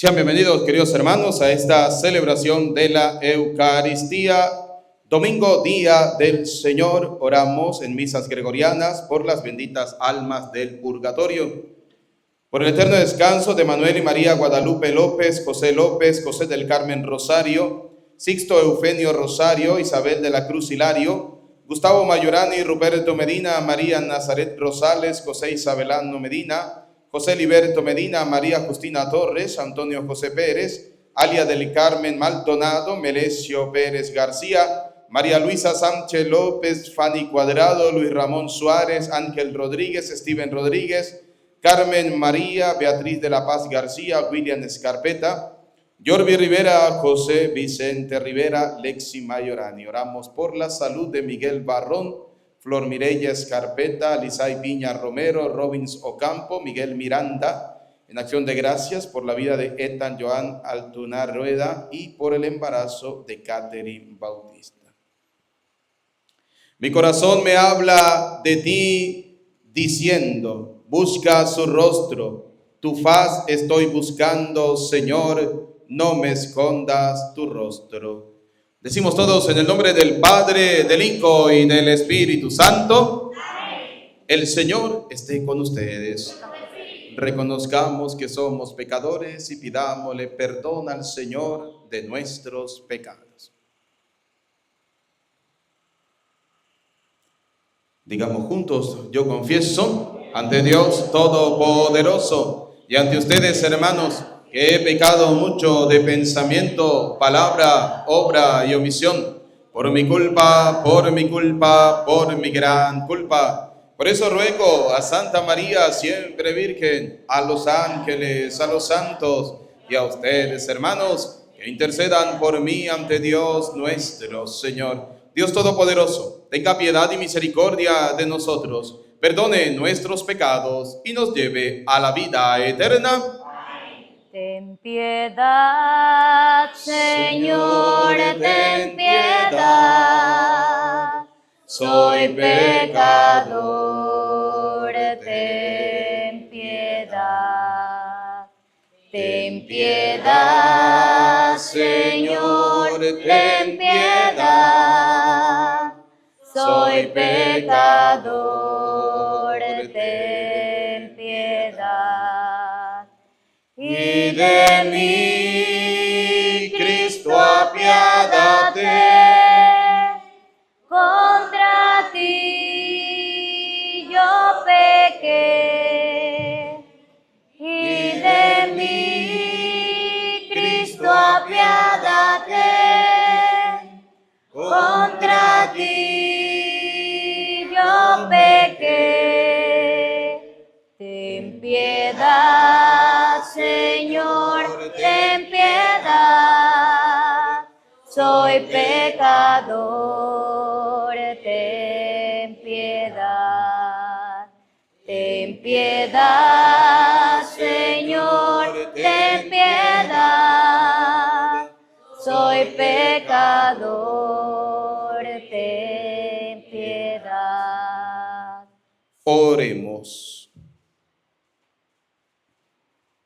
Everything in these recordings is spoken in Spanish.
Sean bienvenidos, queridos hermanos, a esta celebración de la Eucaristía. Domingo, día del Señor, oramos en misas gregorianas por las benditas almas del purgatorio. Por el eterno descanso de Manuel y María Guadalupe López, José del Carmen Rosario, Sixto Eufemio Rosario, Isabel de la Cruz Hilario, Gustavo Mayorani, Ruperto Medina, María Nazaret Rosales, José Isabelano Medina, José Liberto Medina, María Justina Torres, Antonio José Pérez, Alia del Carmen Maldonado, Melesio Pérez García, María Luisa Sánchez López, Fanny Cuadrado, Luis Ramón Suárez, Ángel Rodríguez, Steven Rodríguez, Carmen María, Beatriz de la Paz García, William Escarpeta, Jorvi Rivera, José Vicente Rivera, Lexi Mayorani. Oramos por la salud de Miguel Barrón, Flor Mireya Escarpeta, Lisay Piña Romero, Robins Ocampo, Miguel Miranda, en acción de gracias por la vida de Ethan Joan Altuna Rueda y por el embarazo de Catherine Bautista. Mi corazón me habla de ti diciendo, busca su rostro, tu faz estoy buscando, Señor, no me escondas tu rostro. Decimos todos en el nombre del Padre, del Hijo y del Espíritu Santo. Amén. El Señor esté con ustedes. Reconozcamos que somos pecadores y pidámosle perdón al Señor de nuestros pecados. Digamos juntos, yo confieso ante Dios Todopoderoso y ante ustedes, hermanos, que he pecado mucho de pensamiento, palabra, obra y omisión, por mi culpa, por mi gran culpa. Por eso ruego a Santa María, siempre Virgen, a los ángeles, a los santos y a ustedes, hermanos, que intercedan por mí ante Dios nuestro Señor. Dios Todopoderoso, tenga piedad y misericordia de nosotros, perdone nuestros pecados y nos lleve a la vida eterna. Ten piedad, Señor, ten piedad. Soy pecador, ten piedad. Ten piedad, Señor, ten piedad. Soy pecador, ten piedad. Y de mí, Cristo, apiádate. Contra ti yo pequé. Y de mí, Cristo, apiádate. Contra ti yo pequé. Ten piedad, Señor, ten piedad. Soy pecador, ten piedad. Ten piedad, Señor, ten piedad. Soy pecador, ten piedad. Oremos.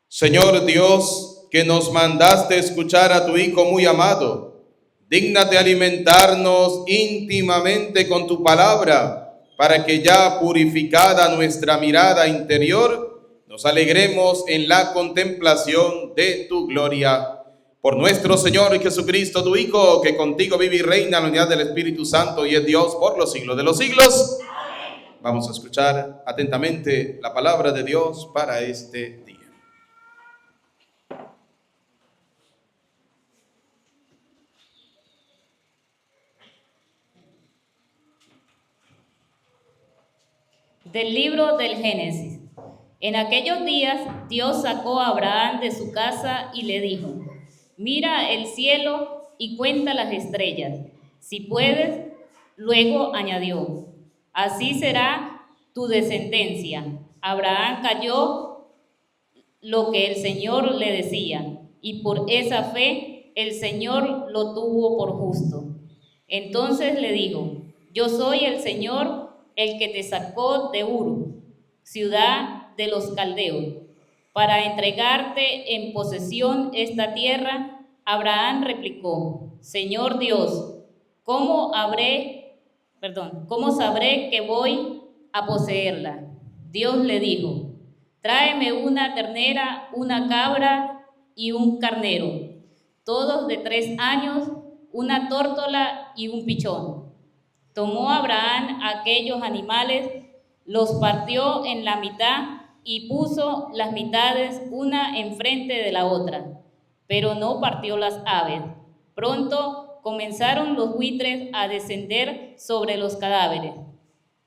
Señor Dios, que nos mandaste escuchar a tu Hijo muy amado, dígnate alimentarnos íntimamente con tu palabra, para que ya purificada nuestra mirada interior, nos alegremos en la contemplación de tu gloria. Por nuestro Señor Jesucristo, tu Hijo, que contigo vive y reina en la unidad del Espíritu Santo y es Dios por los siglos de los siglos. Amén. Vamos a escuchar atentamente la palabra de Dios para este día. Del libro del Génesis. En aquellos días Dios sacó a Abraham de su casa y le dijo: mira el cielo y cuenta las estrellas, si puedes. Luego añadió: así será tu descendencia. Abraham cayó lo que el Señor le decía, y por esa fe el Señor lo tuvo por justo. Entonces le dijo: yo soy el Señor, el que te sacó de Ur, ciudad de los caldeos. para entregarte en posesión esta tierra? Abraham replicó: Señor Dios, ¿cómo sabré que voy a poseerla? Dios le dijo: tráeme una ternera, una cabra y un carnero, todos de 3 años, una tórtola y un pichón. Tomó Abraham aquellos animales, los partió en la mitad y puso las mitades una enfrente de la otra, pero no partió las aves. Pronto comenzaron los buitres a descender sobre los cadáveres,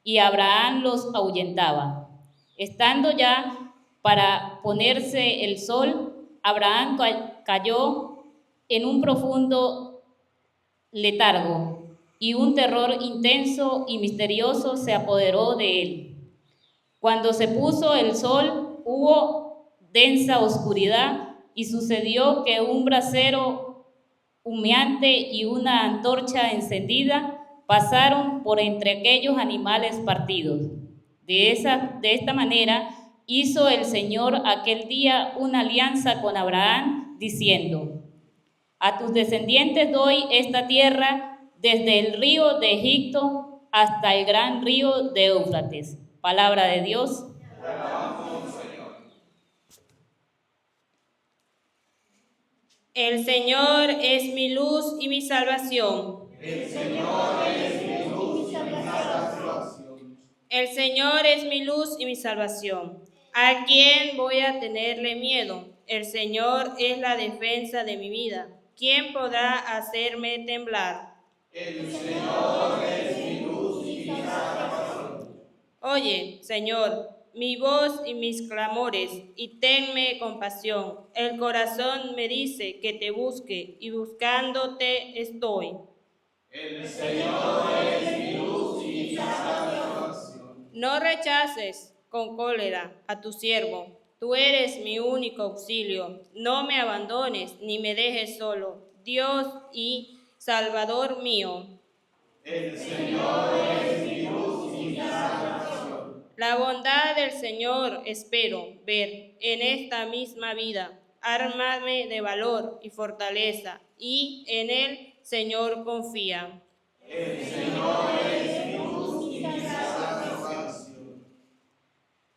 y Abraham los ahuyentaba. Estando ya para ponerse el sol, Abraham cayó en un profundo letargo, y un terror intenso y misterioso se apoderó de él. Cuando se puso el sol, hubo densa oscuridad, y sucedió que un brasero humeante y una antorcha encendida pasaron por entre aquellos animales partidos. De esta manera hizo el Señor aquel día una alianza con Abraham, diciendo: a tus descendientes doy esta tierra, desde el río de Egipto hasta el gran río de Éufrates. Palabra de Dios. El Señor es mi luz y mi salvación. El Señor es mi luz y mi salvación. El Señor es mi luz y mi salvación. ¿A quién voy a tenerle miedo? El Señor es la defensa de mi vida. ¿Quién podrá hacerme temblar? El Señor es mi luz y mi salvación. Oye, Señor, mi voz y mis clamores, y tenme compasión. El corazón me dice que te busque, y buscándote estoy. El Señor es mi luz y mi salvación. No rechaces con cólera a tu siervo. Tú eres mi único auxilio. No me abandones ni me dejes solo, Dios y Salvador mío. El Señor es mi luz y mi salvación. La bondad del Señor espero ver en esta misma vida. Ármame de valor y fortaleza, y en el Señor confía. El Señor es mi luz y mi salvación.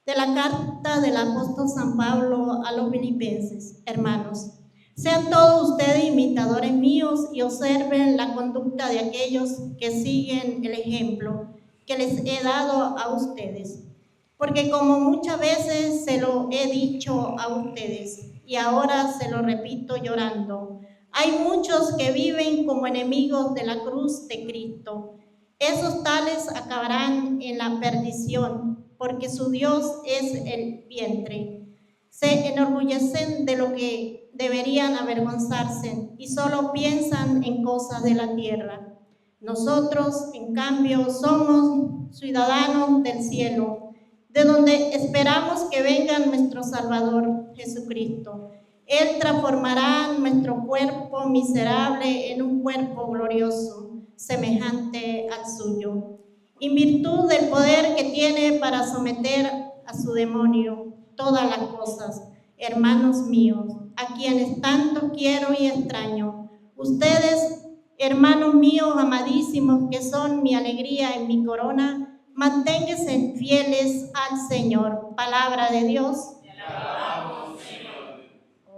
De la carta del apóstol San Pablo a los filipenses. Hermanos, sean todos ustedes imitadores míos y observen la conducta de aquellos que siguen el ejemplo que les he dado a ustedes. Porque como muchas veces se lo he dicho a ustedes y ahora se lo repito llorando, hay muchos que viven como enemigos de la cruz de Cristo. Esos tales acabarán en la perdición, porque su Dios es el vientre. Se enorgullecen de lo que deberían avergonzarse y solo piensan en cosas de la tierra. Nosotros, en cambio, somos ciudadanos del cielo, de donde esperamos que venga nuestro Salvador, Jesucristo. Él transformará nuestro cuerpo miserable en un cuerpo glorioso, semejante al suyo, en virtud del poder que tiene para someter a su demonio todas las cosas. Hermanos míos, a quienes tanto quiero y extraño, ustedes, hermanos míos amadísimos, que son mi alegría y mi corona, manténganse fieles al Señor. Palabra de Dios.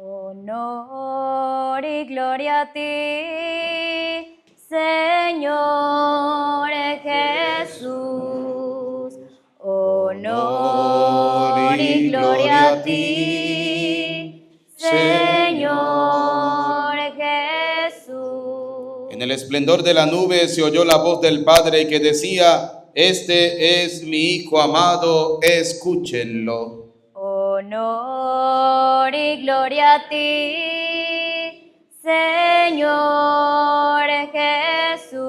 Honor y gloria a ti, Señor Jesús. Honor y gloria a ti, Señor Jesús. En el esplendor de la nube se oyó la voz del Padre que decía: este es mi Hijo amado, escúchenlo. Honor y gloria a ti, Señor Jesús.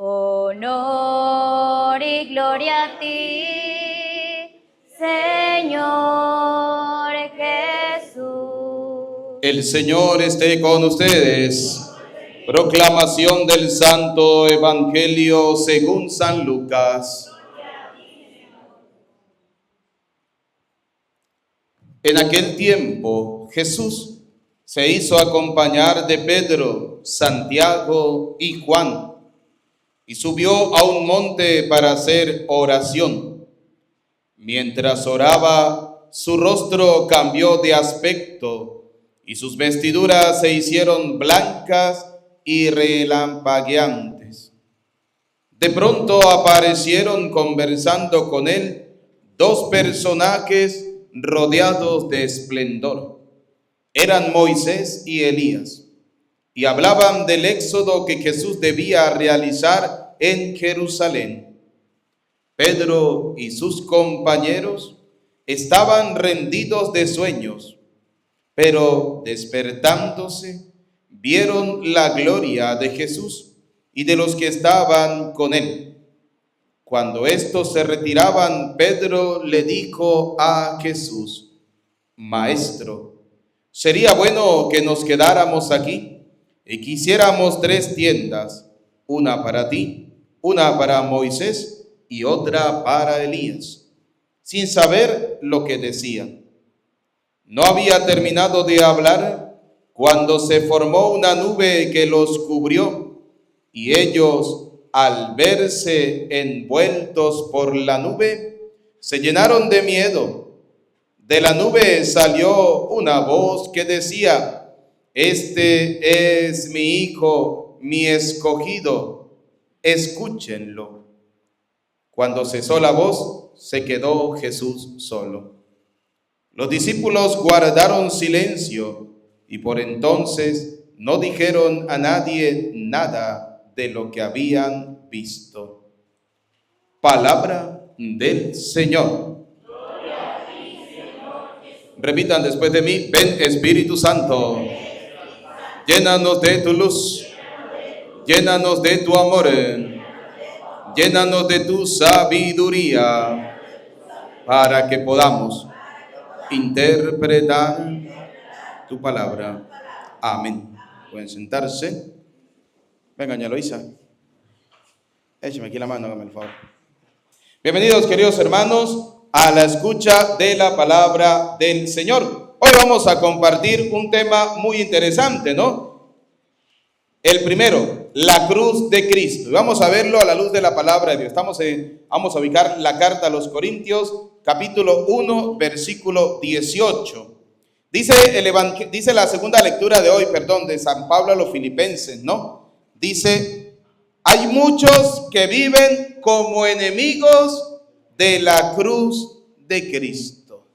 Honor y gloria a ti, Señor Jesús. El Señor esté con ustedes. Proclamación del Santo Evangelio según San Lucas. En aquel tiempo Jesús se hizo acompañar de Pedro, Santiago y Juan, y subió a un monte para hacer oración. Mientras oraba, su rostro cambió de aspecto, y sus vestiduras se hicieron blancas y relampagueantes. De pronto aparecieron conversando con él dos personajes rodeados de esplendor. Eran Moisés y Elías, y hablaban del éxodo que Jesús debía realizar en Jerusalén. Pedro y sus compañeros estaban rendidos de sueños, pero despertándose, vieron la gloria de Jesús y de los que estaban con él. Cuando estos se retiraban, Pedro le dijo a Jesús: Maestro, sería bueno que nos quedáramos aquí y que hiciéramos 3 tiendas, una para ti, una para Moisés y otra para Elías, sin saber lo que decía. No había terminado de hablar cuando se formó una nube que los cubrió, y ellos, al verse envueltos por la nube, se llenaron de miedo. De la nube salió una voz que decía: Este es mi Hijo, mi escogido, escúchenlo. Cuando cesó la voz, se quedó Jesús solo. Los discípulos guardaron silencio y por entonces no dijeron a nadie nada de lo que habían visto. Palabra del Señor. Repitan después de mí: ven Espíritu Santo, llénanos de tu luz, llénanos de tu amor, llénanos de tu sabiduría, para que podamos interpretar tu palabra. Amén. Pueden sentarse. Venga, doña Eloísa, écheme aquí la mano, hágame el favor. Bienvenidos, queridos hermanos, a la escucha de la palabra del Señor. Hoy vamos a compartir un tema muy interesante, ¿no? El primero, la cruz de Cristo. Vamos a verlo a la luz de la palabra de Dios. Vamos a ubicar la carta a los Corintios, capítulo 1, versículo 18. Dice la segunda lectura de hoy, de San Pablo a los Filipenses, ¿no? Dice: hay muchos que viven como enemigos de la cruz de Cristo.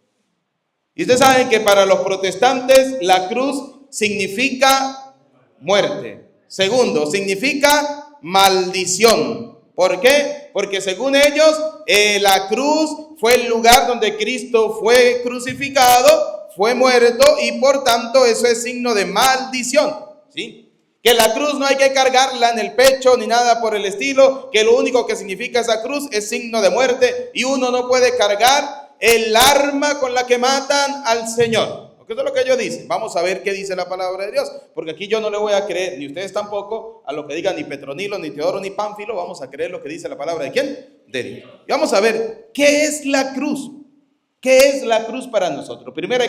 Y ustedes saben que para los protestantes la cruz significa muerte. Segundo, significa maldición. ¿Por qué? Porque según ellos, la cruz fue el lugar donde Cristo fue crucificado, fue muerto, y por tanto eso es signo de maldición, ¿sí? Que la cruz no hay que cargarla en el pecho ni nada por el estilo, que lo único que significa esa cruz es signo de muerte, y uno no puede cargar el arma con la que matan al Señor. Porque eso es lo que ellos dicen. Vamos a ver qué dice la palabra de Dios, porque aquí yo no le voy a creer, ni ustedes tampoco, a lo que digan ni Petronilo, ni Teodoro, ni Pánfilo. Vamos a creer lo que dice la palabra de ¿quién? De Dios. Y vamos a ver qué es la cruz. ¿Qué es la cruz para nosotros? Primera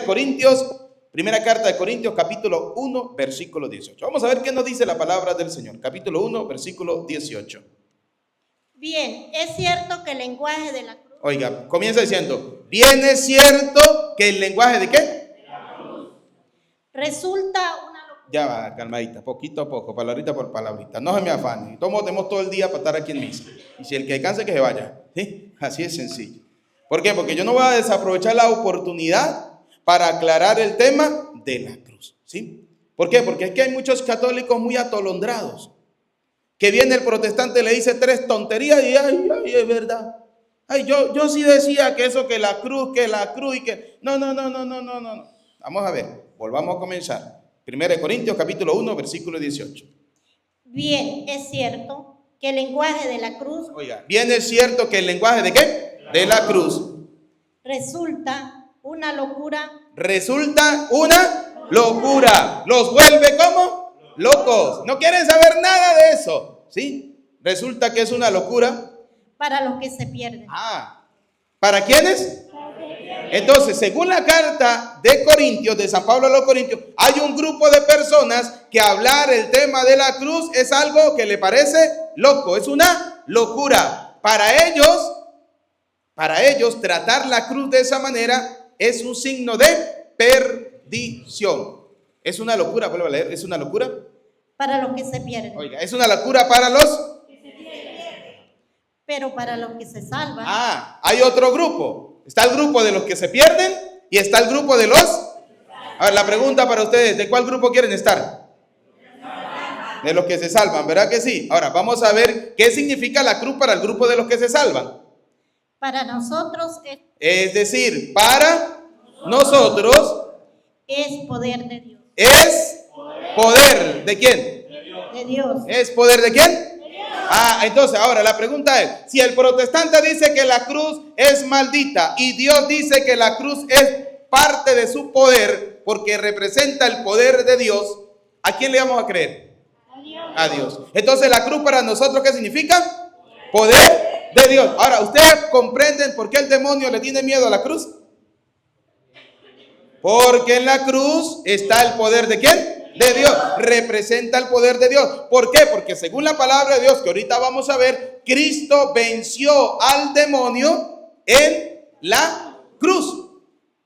carta de Corintios, capítulo 1, versículo 18. Vamos a ver qué nos dice la palabra del Señor. Capítulo 1, versículo 18. Bien, es cierto que el lenguaje de la cruz. Oiga, comienza diciendo: bien, es cierto que el lenguaje de ¿qué? Resulta una locura. Ya va, calmadita, poquito a poco, palabrita por palabrita. No se me afane. Tenemos todo el día para estar aquí en misa. Y si el que canse, que se vaya. ¿Sí? Así es sencillo. ¿Por qué? Porque yo no voy a desaprovechar la oportunidad para aclarar el tema de la cruz, ¿sí? ¿Por qué? Porque es que hay muchos católicos muy atolondrados, que viene el protestante, le dice 3 tonterías y ay, es verdad. Ay, yo sí decía que eso, que la cruz y que... No. Vamos a ver, volvamos a comenzar. 1 Corintios, capítulo 1, versículo 18. Bien, es cierto que el lenguaje de la cruz. Oiga, bien, es cierto que el lenguaje de ¿qué? De la cruz. Resulta una locura. Resulta una locura. Los vuelve ¿cómo? Locos. No quieren saber nada de eso, ¿sí? Resulta que es una locura para los que se pierden. ¿Para quiénes? Entonces, según la carta de Corintios, de San Pablo a los Corintios, hay un grupo de personas que hablar el tema de la cruz es algo que le parece loco, es una locura. Para ellos tratar la cruz de esa manera es un signo de perdición. Es una locura, vuelvo a leer, es una locura. Para los que se pierden. Oiga, es una locura para los... Pero para los que se salvan. Hay otro grupo. Está el grupo de los que se pierden y está el grupo de los... A ver, la pregunta para ustedes, ¿de cuál grupo quieren estar? De los que se salvan, ¿verdad que sí? Ahora, vamos a ver qué significa la cruz para el grupo de los que se salvan. Para nosotros Es decir, para nosotros es poder de Dios. es poder ¿de quién? De Dios. ¿Es poder de quién? Entonces ahora la pregunta es, si el protestante dice que la cruz es maldita y Dios dice que la cruz es parte de su poder porque representa el poder de Dios, ¿a quién le vamos a creer? A Dios. Entonces la cruz para nosotros, ¿qué significa? Poder de Dios. Ahora, ¿ustedes comprenden por qué el demonio le tiene miedo a la cruz? Porque en la cruz está el poder ¿de quién? De Dios. Representa el poder de Dios. ¿Por qué? Porque según la palabra de Dios que ahorita vamos a ver, Cristo venció al demonio en la cruz.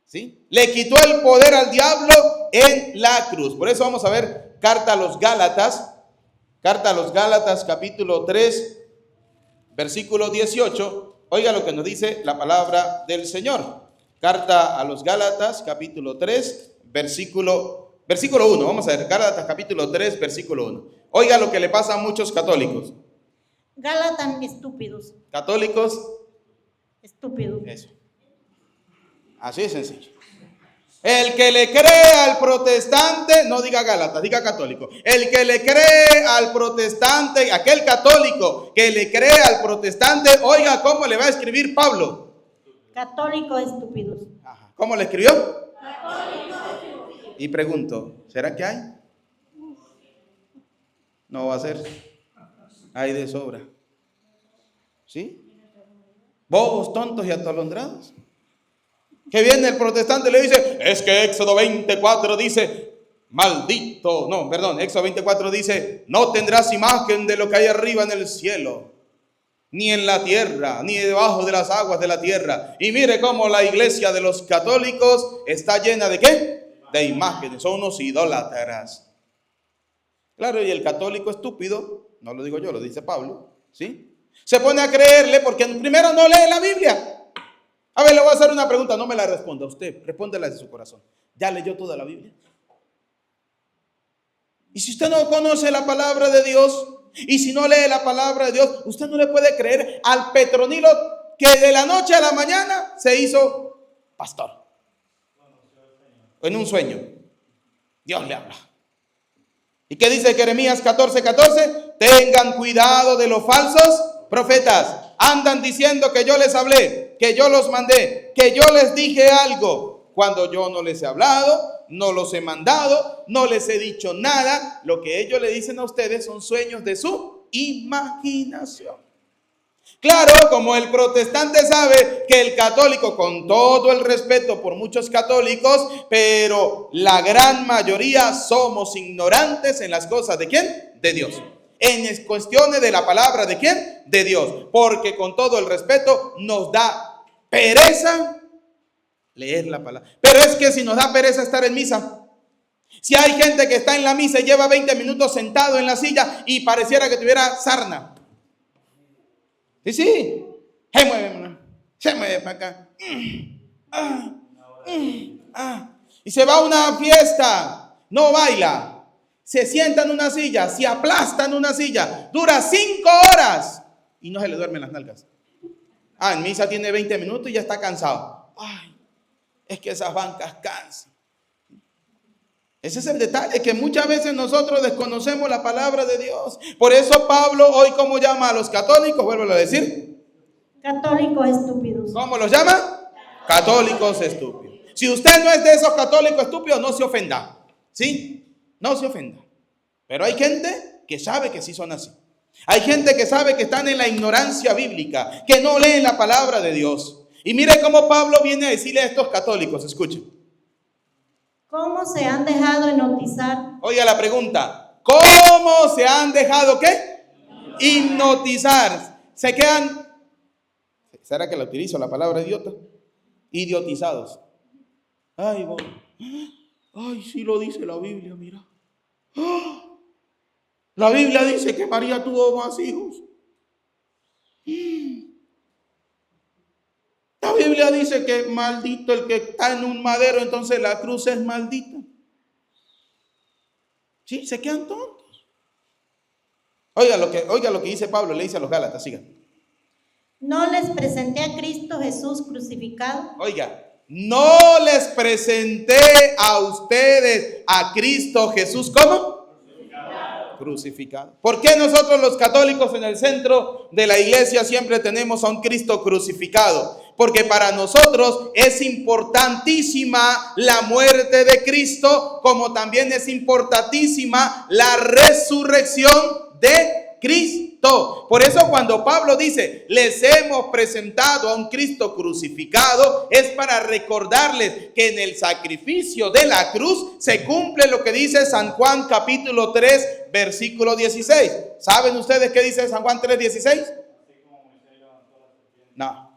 ¿Sí? Le quitó el poder al diablo en la cruz. Por eso vamos a ver carta a los Gálatas capítulo 3, versículo 18. Oiga lo que nos dice la palabra del Señor. Carta a los Gálatas capítulo 3, versículo 1. Vamos a ver, Gálatas capítulo 3, versículo 1. Oiga lo que le pasa a muchos católicos. Gálatas estúpidos. Católicos. Estúpidos. Eso. Así de sencillo. El que le cree al protestante, no diga Gálatas, diga católico. El que le cree al protestante, aquel católico que le cree al protestante, oiga cómo le va a escribir Pablo. Católicos estúpidos. ¿Cómo le escribió? Católicos estúpidos. Y pregunto, ¿será que hay? No va a ser. Hay de sobra. ¿Sí? Bobos, tontos y atolondrados. Que viene el protestante y le dice, es que Éxodo 24 dice, Éxodo 24 dice, no tendrás imagen de lo que hay arriba en el cielo, ni en la tierra, ni debajo de las aguas de la tierra. Y mire cómo la iglesia de los católicos está llena ¿de qué? De imágenes, son unos idólatras. Claro, y el católico estúpido, no lo digo yo, lo dice Pablo, ¿sí? Se pone a creerle porque primero no lee la Biblia. A ver, le voy a hacer una pregunta, no me la responda usted, respóndela de su corazón. ¿Ya leyó toda la Biblia? Y si usted no conoce la palabra de Dios, y si no lee la palabra de Dios, usted no le puede creer al Petronilo que de la noche a la mañana se hizo pastor. En un sueño. Dios le habla. ¿Y qué dice Jeremías 14:14? Tengan cuidado de los falsos profetas. Andan diciendo que yo les hablé, que yo los mandé, que yo les dije algo, cuando yo no les he hablado, no los he mandado, no les he dicho nada. Lo que ellos le dicen a ustedes son sueños de su imaginación. Claro, como el protestante sabe que el católico, con todo el respeto por muchos católicos, pero la gran mayoría somos ignorantes en las cosas ¿de quién? De Dios. En cuestiones de la palabra ¿de quién? De Dios. Porque con todo el respeto nos da pereza leer la palabra. Pero es que si nos da pereza estar en misa, si hay gente que está en la misa y lleva 20 minutos sentado en la silla y pareciera que tuviera sarna. Sí, se mueve para acá. Y se va a una fiesta, no baila. Se sienta en una silla, se aplasta en una silla, dura 5 horas y no se le duermen las nalgas. En misa tiene 20 minutos y ya está cansado. Es que esas bancas cansan. Ese es el detalle, que muchas veces nosotros desconocemos la palabra de Dios. Por eso Pablo hoy, ¿cómo llama a los católicos? Vuelvo a decir. Católicos estúpidos. ¿Cómo los llama? Católicos estúpidos. Si usted no es de esos católicos estúpidos, no se ofenda. ¿Sí? No se ofenda. Pero hay gente que sabe que sí son así. Hay gente que sabe que están en la ignorancia bíblica, que no leen la palabra de Dios. Y mire cómo Pablo viene a decirle a estos católicos, escuchen. ¿Cómo se han dejado hipnotizar? Oiga la pregunta, ¿cómo se han dejado qué? Hipnotizar. Se quedan, ¿será que la utilizo la palabra idiota? Idiotizados. Ay, bueno. Ay, sí lo dice la Biblia, mira. La Biblia dice que María tuvo más hijos. La Biblia dice que maldito el que está en un madero, entonces la cruz es maldita. Sí, se quedan tontos. Oiga lo que dice Pablo, le dice a los Gálatas, sigan. ¿No les presenté a Cristo Jesús crucificado? Oiga, no les presenté a ustedes a Cristo Jesús, ¿cómo? Crucificado. ¿Por qué nosotros los católicos en el centro de la iglesia siempre tenemos a un Cristo crucificado? Porque para nosotros es importantísima la muerte de Cristo, como también es importantísima la resurrección de Cristo. Por eso cuando Pablo dice, les hemos presentado a un Cristo crucificado, es para recordarles que en el sacrificio de la cruz se cumple lo que dice San Juan capítulo 3, versículo 16. ¿Saben ustedes qué dice San Juan 3, 16? No.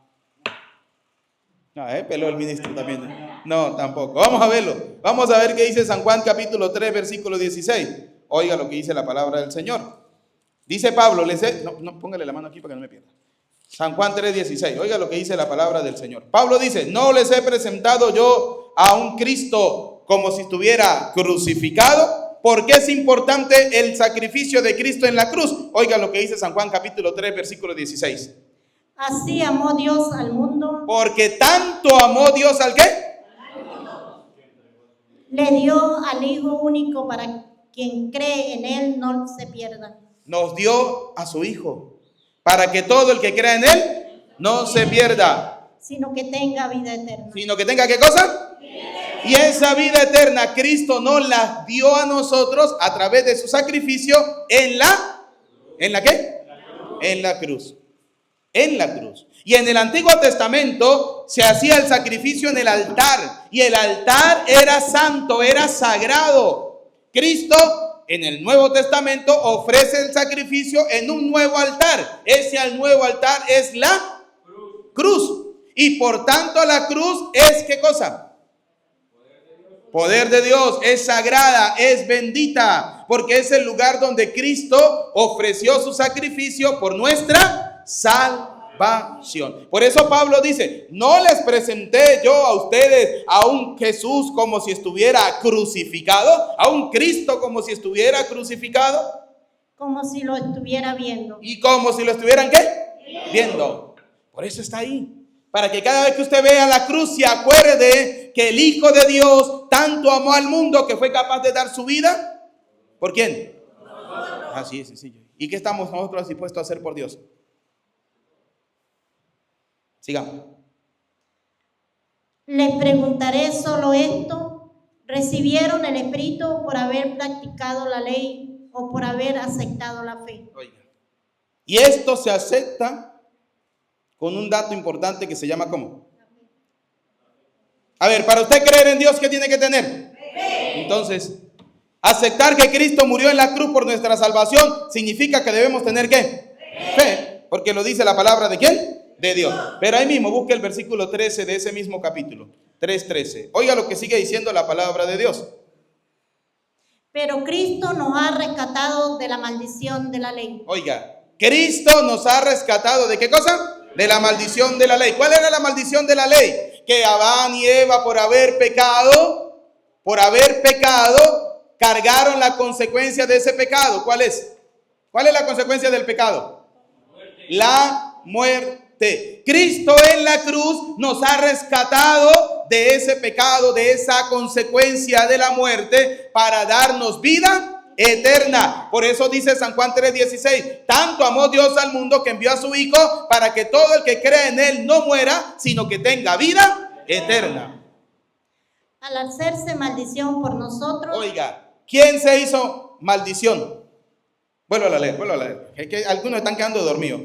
No, peló el ministro también. No, tampoco. Vamos a verlo. Vamos a ver qué dice San Juan capítulo 3, versículo 16. Oiga lo que dice la palabra del Señor. Dice Pablo, póngale la mano aquí para que no me pierda. San Juan 3:16, oiga lo que dice la palabra del Señor. Pablo dice, no les he presentado yo a un Cristo como si estuviera crucificado, porque es importante el sacrificio de Cristo en la cruz. Oiga lo que dice San Juan capítulo 3, versículo 16. Así amó Dios al mundo. Porque tanto amó Dios al ¿qué? Le dio al Hijo único para quien cree en Él no se pierda. Nos dio a su Hijo, para que todo el que crea en Él no se pierda, sino que tenga vida eterna. Sino que tenga ¿qué cosa? Y esa vida eterna Cristo nos la dio a nosotros a través de su sacrificio ¿en la qué? En la cruz. En la cruz. Y en el Antiguo Testamento se hacía el sacrificio en el altar. Y el altar era santo, era sagrado. Cristo en el Nuevo Testamento ofrece el sacrificio en un nuevo altar. Ese nuevo altar es la cruz. Y por tanto la cruz es ¿qué cosa? Poder de Dios, es sagrada, es bendita, porque es el lugar donde Cristo ofreció su sacrificio por nuestra salvación. Por eso Pablo dice, no les presenté yo a ustedes a un Jesús como si estuviera crucificado, a un Cristo como si estuviera crucificado. Como si lo estuviera viendo. Y como si lo estuvieran ¿qué? Viendo. Por eso está ahí. Para que cada vez que usted vea la cruz se acuerde que el Hijo de Dios tanto amó al mundo que fue capaz de dar su vida. ¿Por quién? Así es sencillo. ¿Y qué estamos nosotros dispuestos a hacer por Dios? Sigamos. Les preguntaré solo esto: ¿recibieron el Espíritu por haber practicado la ley o por haber aceptado la fe? Oiga. Y esto se acepta con un dato importante que se llama ¿cómo? A ver, para usted creer en Dios, ¿qué tiene que tener? Fe. Entonces, aceptar que Cristo murió en la cruz por nuestra salvación significa que debemos tener ¿qué? Fe. Porque lo dice la palabra ¿de quién? De Dios. Pero ahí mismo busque el versículo 13 de ese mismo capítulo, 3:13. Oiga lo que sigue diciendo la palabra de Dios. Pero Cristo nos ha rescatado de la maldición de la ley. Oiga, Cristo nos ha rescatado ¿de qué cosa? De la maldición de la ley. ¿Cuál era la maldición de la ley? Que Adán y Eva por haber pecado, cargaron la consecuencia de ese pecado. ¿Cuál es? ¿Cuál es la consecuencia del pecado? La muerte. Cristo en la cruz nos ha rescatado de ese pecado, de esa consecuencia de la muerte, para darnos vida eterna. Por eso dice San Juan 3:16, tanto amó Dios al mundo que envió a su Hijo para que todo el que crea en Él no muera, sino que tenga vida eterna. Al hacerse maldición por nosotros. Oiga, ¿quién se hizo maldición? Vuelvo a leer. Es que algunos están quedando dormidos.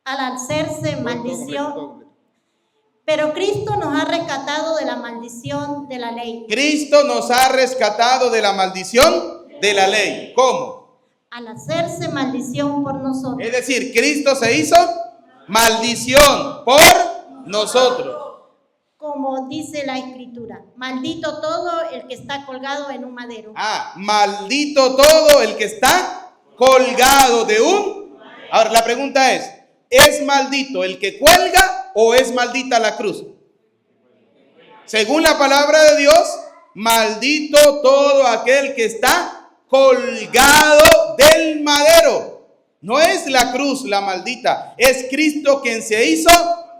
Al hacerse maldición. Pero Cristo nos ha rescatado de la maldición de la ley, Cristo nos ha rescatado de la maldición de la ley. ¿Cómo? al hacerse maldición por nosotros. Es decir, Cristo se hizo maldición por nosotros. Como dice la Escritura, maldito todo el que está colgado en un madero. Maldito todo el que está colgado de un... Ahora, la pregunta ¿es maldito el que cuelga o es maldita la cruz? Según la palabra de Dios, maldito todo aquel que está colgado del madero. No es la cruz la maldita, es Cristo quien se hizo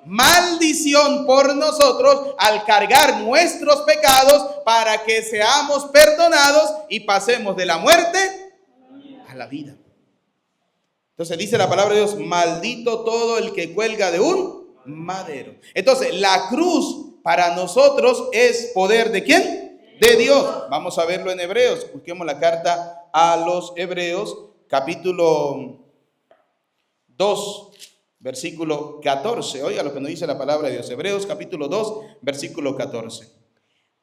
maldición por nosotros al cargar nuestros pecados para que seamos perdonados y pasemos de la muerte a la vida. Entonces dice la palabra de Dios, maldito todo el que cuelga de un madero. Entonces la cruz para nosotros es poder ¿de quién? De Dios. Vamos a verlo en Hebreos. Busquemos la carta a los Hebreos, capítulo 2. Versículo 14, oiga lo que nos dice la palabra de Dios. Hebreos capítulo 2, versículo 14.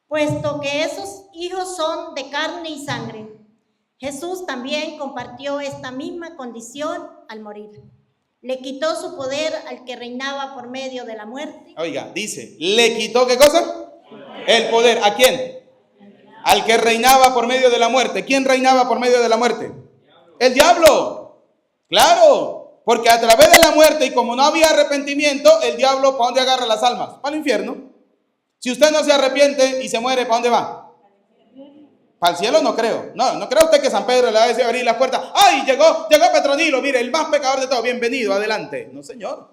Puesto que esos hijos son de carne y sangre, Jesús también compartió esta misma condición al morir. Le quitó su poder al que reinaba por medio de la muerte. Oiga, dice, ¿le quitó qué cosa? El poder. ¿A quién? Al que reinaba por medio de la muerte. ¿Quién reinaba por medio de la muerte? El diablo. Claro. Porque a través de la muerte y como no había arrepentimiento, el diablo, ¿para dónde agarra las almas? Para el infierno. Si usted no se arrepiente y se muere, ¿para dónde va? Para el cielo no creo. No creo usted que San Pedro le va a decir abrir la puerta. ¡Ay, llegó Petronilo! Mire, el más pecador de todos. Bienvenido, adelante. No, señor.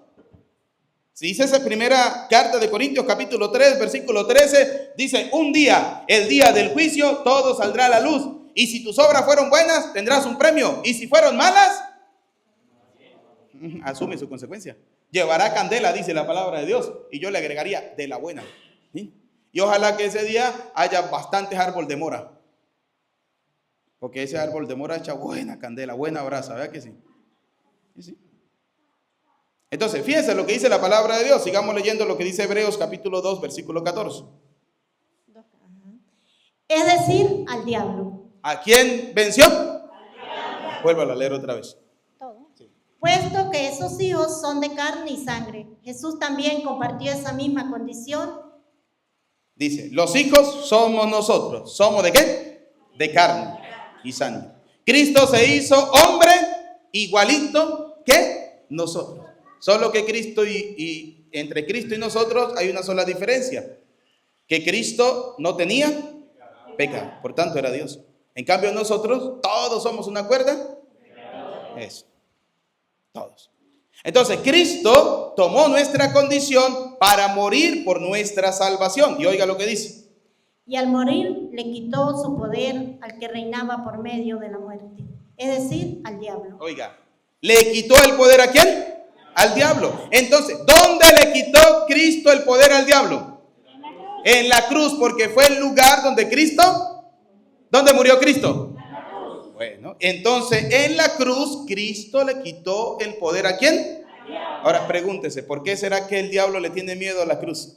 Si dice esa primera carta de Corintios, capítulo 3, versículo 13, dice, un día, el día del juicio, todo saldrá a la luz. Y si tus obras fueron buenas, tendrás un premio. Y si fueron malas, asume su consecuencia. Llevará candela, dice la palabra de Dios, y yo le agregaría de la buena. ¿Sí? Y ojalá que ese día haya bastantes árboles de mora, porque ese árbol de mora echa buena candela, buena brasa, ¿verdad que sí? ¿Sí? Entonces, fíjense lo que dice la palabra de Dios. Sigamos leyendo lo que dice Hebreos capítulo 2, versículo 14. Es decir, al diablo. ¿A quién venció? Vuélvalo a leer otra vez. Puesto que esos hijos son de carne y sangre, Jesús también compartió esa misma condición. Dice, los hijos somos nosotros. ¿Somos de qué? De carne y sangre. Cristo se hizo hombre igualito que nosotros. Solo que Cristo y entre Cristo y nosotros hay una sola diferencia. Que Cristo no tenía pecado, por tanto era Dios. En cambio nosotros todos somos una cuerda. Eso. Todos. Entonces Cristo tomó nuestra condición para morir por nuestra salvación. Y oiga lo que dice. Y al morir le quitó su poder al que reinaba por medio de la muerte, es decir, al diablo. Oiga, ¿le quitó el poder a quién? Al diablo. Entonces, ¿dónde le quitó Cristo el poder al diablo? En la cruz, porque fue el lugar donde Cristo, ¿dónde murió Cristo? Bueno, entonces en la cruz Cristo le quitó el poder ¿a quién? Ahora pregúntese, ¿por qué será que el diablo le tiene miedo a la cruz?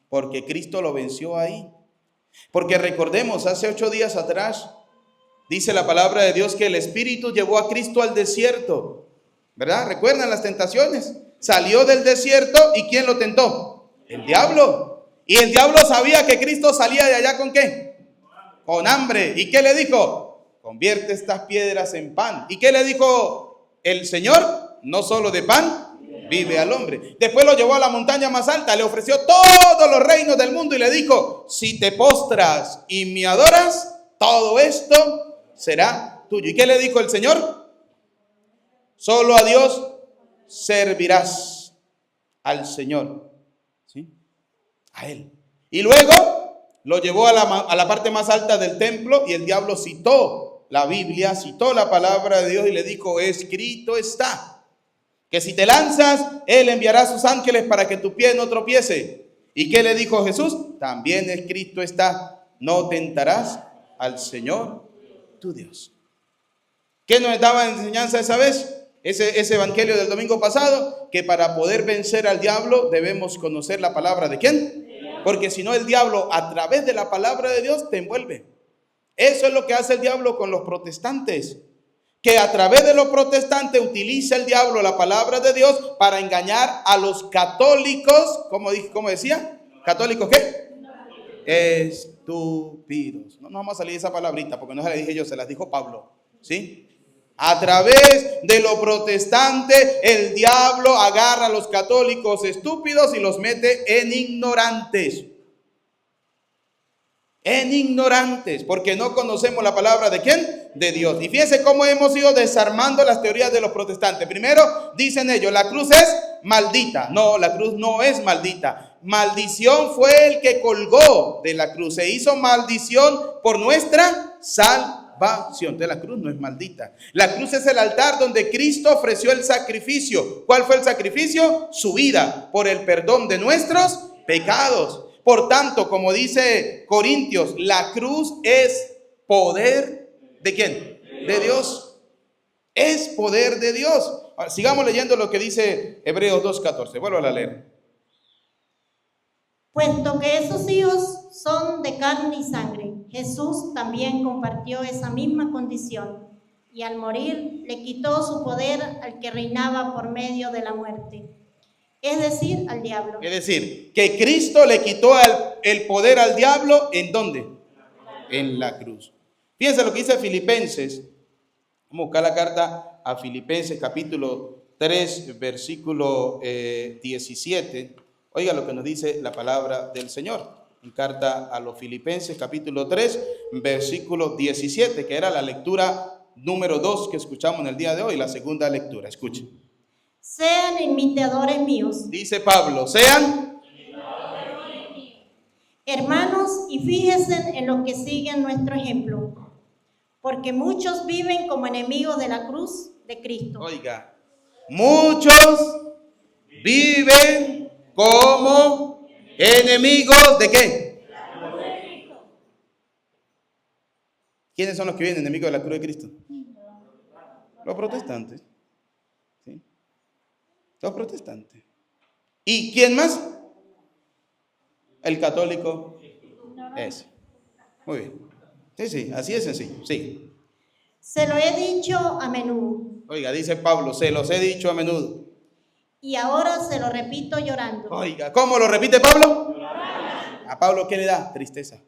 Porque Cristo lo venció ahí. Porque recordemos, hace 8 días atrás, dice la palabra de Dios que el Espíritu llevó a Cristo al desierto, ¿verdad? ¿Recuerdan las tentaciones? Salió del desierto y ¿quién lo tentó? El diablo. Y el diablo sabía que Cristo salía de allá ¿con qué? Con hambre. ¿Y qué le dijo? Convierte estas piedras en pan. ¿Y qué le dijo el Señor? No solo de pan vive al hombre. Después lo llevó a la montaña más alta, le ofreció todos los reinos del mundo y le dijo, si te postras y me adoras, todo esto será tuyo. ¿Y qué le dijo el Señor? Solo a Dios servirás, al Señor, ¿sí? A Él. Y luego lo llevó a la parte más alta del templo y el diablo citó la Biblia, citó la palabra de Dios y le dijo, escrito está, que si te lanzas, Él enviará a sus ángeles para que tu pie no tropiece. ¿Y qué le dijo Jesús? También escrito está, no tentarás al Señor tu Dios. ¿Qué nos daba enseñanza esa vez? ese evangelio del domingo pasado, que para poder vencer al diablo debemos conocer la palabra de ¿quién? Porque si no, el diablo a través de la palabra de Dios te envuelve. Eso es lo que hace el diablo con los protestantes, que a través de los protestantes utiliza el diablo la palabra de Dios para engañar a los católicos. ¿Cómo decía? ¿Católicos qué? Estúpidos. No vamos a salir de esa palabrita porque no se la dije yo, se las dijo Pablo. ¿Sí? A través de los protestantes, el diablo agarra a los católicos estúpidos y los mete en ignorantes. En ignorantes, porque no conocemos la palabra de ¿quién? De Dios. Y fíjense cómo hemos ido desarmando las teorías de los protestantes. Primero, dicen ellos, la cruz es maldita. No, la cruz no es maldita. Maldición fue el que colgó de la cruz. Se hizo maldición por nuestra salvación. Entonces la cruz no es maldita. La cruz es el altar donde Cristo ofreció el sacrificio. ¿Cuál fue el sacrificio? Su vida por el perdón de nuestros pecados. Por tanto, como dice Corintios, la cruz es poder ¿de quién? De Dios. Es poder de Dios. Ahora, sigamos leyendo lo que dice Hebreos 2:14. Vuelvo a leer. Puesto que esos hijos son de carne y sangre, Jesús también compartió esa misma condición y al morir le quitó su poder al que reinaba por medio de la muerte. Es decir, al diablo. Es decir, que Cristo le quitó el poder al diablo, ¿en dónde? En la cruz. Fíjense lo que dice Filipenses. Vamos a buscar la carta a Filipenses capítulo 3, versículo 17. Oiga lo que nos dice la palabra del Señor. En carta a los Filipenses capítulo 3, versículo 17, que era la lectura número 2 que escuchamos en el día de hoy, la segunda lectura. Escuchen. Sean imitadores míos. Dice Pablo, sean hermanos y fíjense en los que siguen nuestro ejemplo, porque muchos viven como enemigos de la cruz de Cristo. Oiga, muchos viven como enemigos ¿de qué? ¿Quiénes son los que viven enemigos de la cruz de Cristo? Los protestantes. ¿Sí? Los protestantes. ¿Y quién más? El católico. Ese. Muy bien. Sí, así es sencillo. Sí. Se lo he dicho a menudo. Oiga, dice Pablo, se los he dicho a menudo. Y ahora se lo repito llorando. Oiga, ¿cómo lo repite Pablo? A Pablo, ¿qué le da? Tristeza.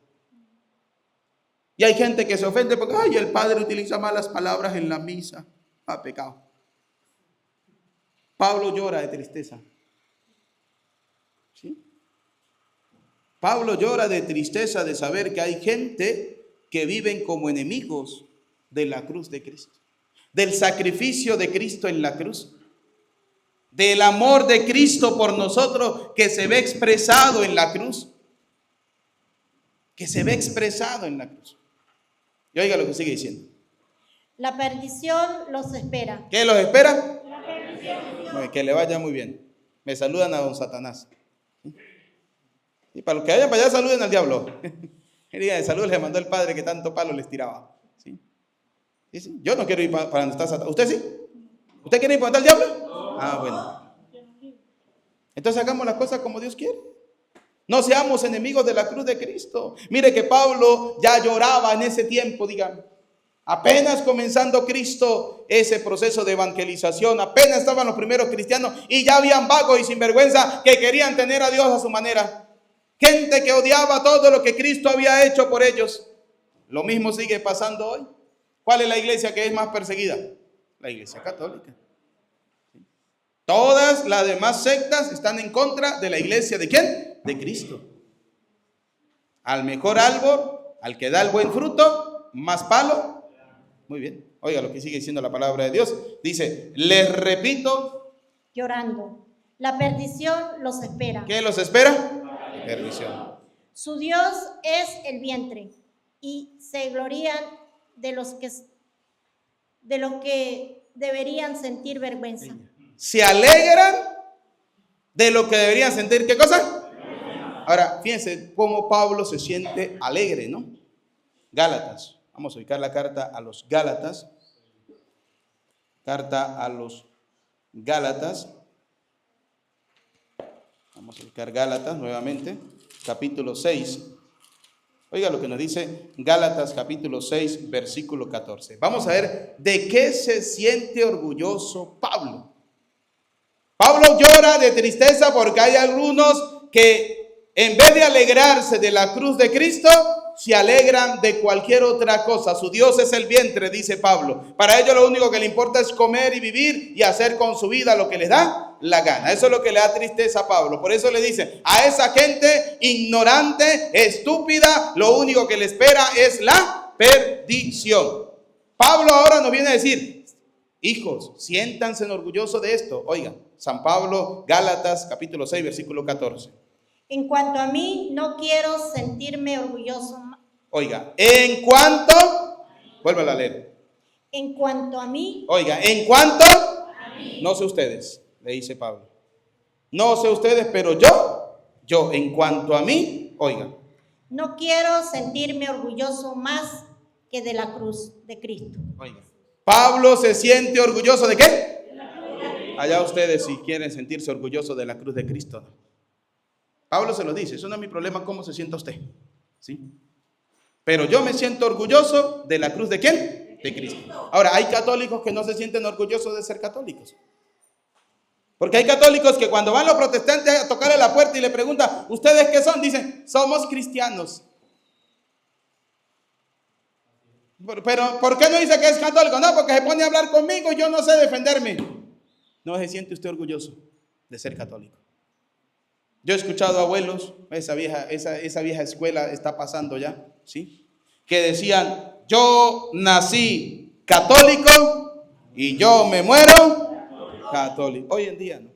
Y hay gente que se ofende porque, ay, el padre utiliza malas palabras en la misa. Ah, pecado. Pablo llora de tristeza. ¿Sí? Pablo llora de tristeza de saber que hay gente que viven como enemigos de la cruz de Cristo, del sacrificio de Cristo en la cruz, del amor de Cristo por nosotros que se ve expresado en la cruz, que se ve expresado en la cruz. Y oiga lo que sigue diciendo. La perdición los espera. ¿Qué los espera? La perdición. Que le vaya muy bien. Me saludan a don Satanás. Y para los que vayan para allá, saluden al diablo. Digan, saludos les mandó el padre que tanto palo les tiraba. ¿Sí? ¿Sí? Yo no quiero ir para donde está Satanás. ¿Usted sí? ¿Usted quiere ir para donde está el diablo? Ah, bueno. Entonces hagamos las cosas como Dios quiere. No seamos enemigos de la cruz de Cristo. Mire que Pablo ya lloraba en ese tiempo, digan. Apenas comenzando Cristo ese proceso de evangelización, apenas estaban los primeros cristianos y ya habían vagos y sinvergüenza que querían tener a Dios a su manera. Gente que odiaba todo lo que Cristo había hecho por ellos. Lo mismo sigue pasando hoy. ¿Cuál es la iglesia que es más perseguida? La iglesia católica. Todas las demás sectas están en contra de la iglesia ¿de quién? De Cristo. Al mejor árbol, al que da el buen fruto, más palo. Muy bien. Oiga lo que sigue diciendo la palabra de Dios. Dice, les repito. Llorando. La perdición los espera. ¿Qué los espera? Perdición. Su Dios es el vientre y se glorían de los que deberían sentir vergüenza. Se alegran de lo que deberían sentir. ¿Qué cosa? Ahora, fíjense cómo Pablo se siente alegre, ¿no? Gálatas. Vamos a ubicar la carta a los Gálatas. Carta a los Gálatas. Vamos a buscar Gálatas nuevamente, capítulo 6. Oiga lo que nos dice Gálatas capítulo 6, versículo 14. Vamos a ver de qué se siente orgulloso Pablo. Pablo llora de tristeza porque hay algunos que en vez de alegrarse de la cruz de Cristo, se alegran de cualquier otra cosa. Su Dios es el vientre, dice Pablo. Para ellos lo único que le importa es comer y vivir y hacer con su vida lo que les da la gana. Eso es lo que le da tristeza a Pablo. Por eso le dice, a esa gente ignorante, estúpida, lo único que le espera es la perdición. Pablo ahora nos viene a decir, hijos, siéntanse orgullosos de esto. Oigan, San Pablo, Gálatas, capítulo 6, versículo 14. En cuanto a mí, no quiero sentirme orgulloso. Oiga, en cuanto, vuélvala a leer. En cuanto a mí, Oiga, en cuanto, no sé ustedes, le dice Pablo. No sé ustedes, pero yo, en cuanto a mí, oiga. no quiero sentirme orgulloso más que de la cruz de Cristo. Oiga. Pablo se siente orgulloso ¿de qué? Allá ustedes si quieren sentirse orgullosos de la cruz de Cristo. Pablo se lo dice, eso no es mi problema cómo se sienta usted. ¿Sí? Pero yo me siento orgulloso de la cruz de ¿quién? De Cristo. Ahora, hay católicos que no se sienten orgullosos de ser católicos. Porque hay católicos que cuando van los protestantes a tocarle la puerta y le preguntan, ¿ustedes qué son? Dicen, somos cristianos. Pero, ¿por qué no dice que es católico? No, porque se pone a hablar conmigo y yo no sé defenderme. No se siente usted orgulloso de ser católico. Yo he escuchado abuelos, esa vieja escuela está pasando ya, ¿sí? Que decían, yo nací católico y yo me muero católico. Hoy en día no.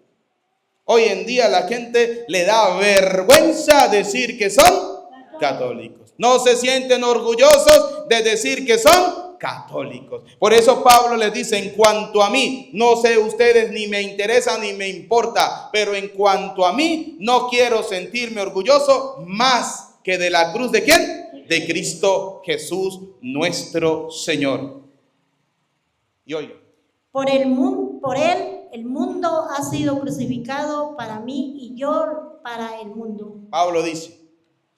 Hoy en día la gente le da vergüenza decir que son católicos. No se sienten orgullosos de decir que son católicos. Por eso Pablo les dice, en cuanto a mí, no sé ustedes, ni me interesa ni me importa, pero en cuanto a mí, no quiero sentirme orgulloso más que de la cruz de ¿quién? De Cristo Jesús, nuestro Señor. Y hoy, Por él, el mundo ha sido crucificado para mí y yo para el mundo. Pablo dice,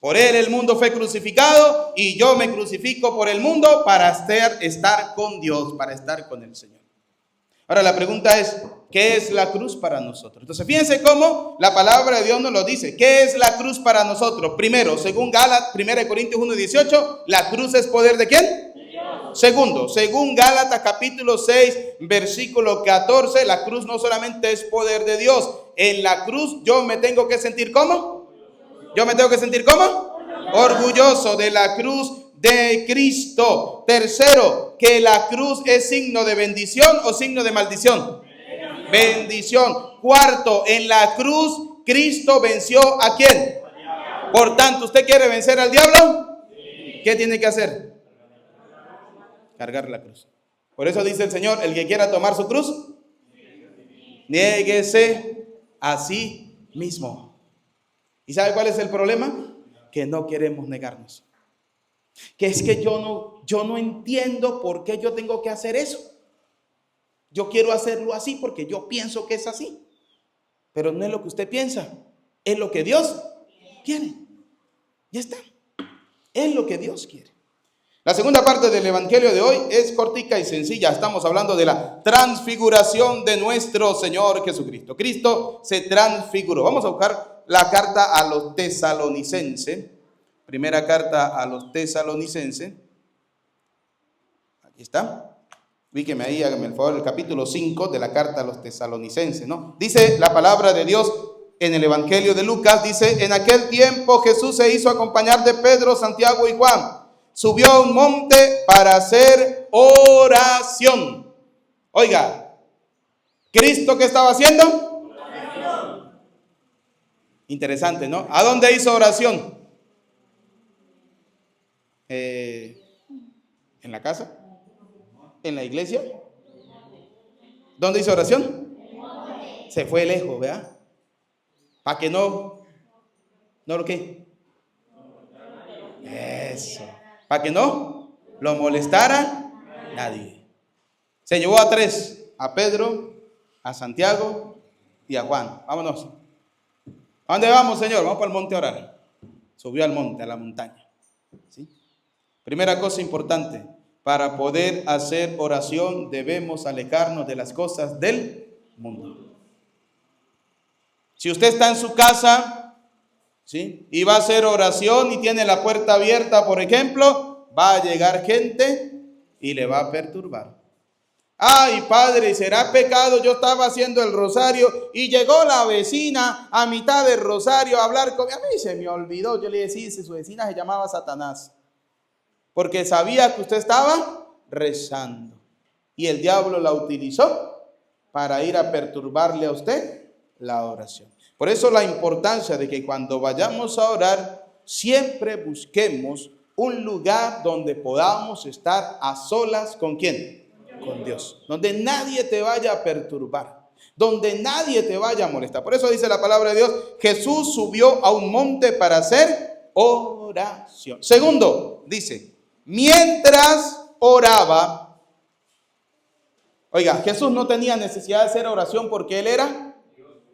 por él el mundo fue crucificado y yo me crucifico por el mundo para estar con Dios, para estar con el Señor. Ahora la pregunta es, ¿qué es la cruz para nosotros? Entonces fíjense cómo la palabra de Dios nos lo dice. ¿Qué es la cruz para nosotros? Primero, según Gálatas, 1 Corintios 1:18, la cruz es poder ¿de quién? Segundo, según Gálatas capítulo 6, versículo 14, la cruz no solamente es poder de Dios. En la cruz yo me tengo que sentir ¿cómo? Yo me tengo que sentir ¿cómo? Orgulloso de la cruz de Cristo. Tercero, que la cruz es signo de bendición o signo de maldición. Bendición. Cuarto, en la cruz Cristo venció ¿a quién? Por tanto, ¿usted quiere vencer al diablo? ¿Qué tiene que hacer? Cargar la cruz. Por eso dice el Señor, el que quiera tomar su cruz, niéguese a sí mismo. ¿Y sabe cuál es el problema? Que no queremos negarnos. Que es que yo no entiendo por qué yo tengo que hacer eso. Yo quiero hacerlo así porque yo pienso que es así. Pero no es lo que usted piensa, es lo que Dios quiere. Ya está. Es lo que Dios quiere. La segunda parte del evangelio de hoy es cortica y sencilla. Estamos hablando de la transfiguración de nuestro Señor Jesucristo. Cristo se transfiguró. Vamos a buscar la carta a los tesalonicenses. Primera carta a los tesalonicenses. Aquí está. Ubíqueme ahí, hágame el favor, el capítulo 5 de la carta a los tesalonicenses, ¿no? Dice la palabra de Dios en el evangelio de Lucas, dice, en aquel tiempo Jesús se hizo acompañar de Pedro, Santiago y Juan. Subió a un monte para hacer oración. Oiga, ¿Cristo qué estaba haciendo? Interesante, ¿no? ¿A dónde hizo oración? ¿En la casa? ¿En la iglesia? ¿Dónde hizo oración? Se fue lejos, ¿verdad? Para que no lo que. Eso. Para que no lo molestara nadie. Se llevó a tres, a Pedro, a Santiago y a Juan. Vámonos. ¿A dónde vamos, Señor? Vamos para el monte a orar. Subió al monte, a la montaña. ¿Sí? Primera cosa importante, para poder hacer oración debemos alejarnos de las cosas del mundo. Si usted está en su casa, ¿sí?, y va a hacer oración y tiene la puerta abierta, por ejemplo, va a llegar gente y le va a perturbar. Ay, padre, ¿será pecado? Yo estaba haciendo el rosario y llegó la vecina a mitad del rosario a hablar conmigo. A mí se me olvidó. Yo le decía, si su vecina se llamaba Satanás, porque sabía que usted estaba rezando y el diablo la utilizó para ir a perturbarle a usted la oración. Por eso la importancia de que cuando vayamos a orar siempre busquemos un lugar donde podamos estar a solas. ¿Con quién? Con Dios. Donde nadie te vaya a perturbar, donde nadie te vaya a molestar. Por eso dice la palabra de Dios, Jesús subió a un monte para hacer oración. Segundo, dice, mientras oraba. Oiga, Jesús no tenía necesidad de hacer oración porque Él era.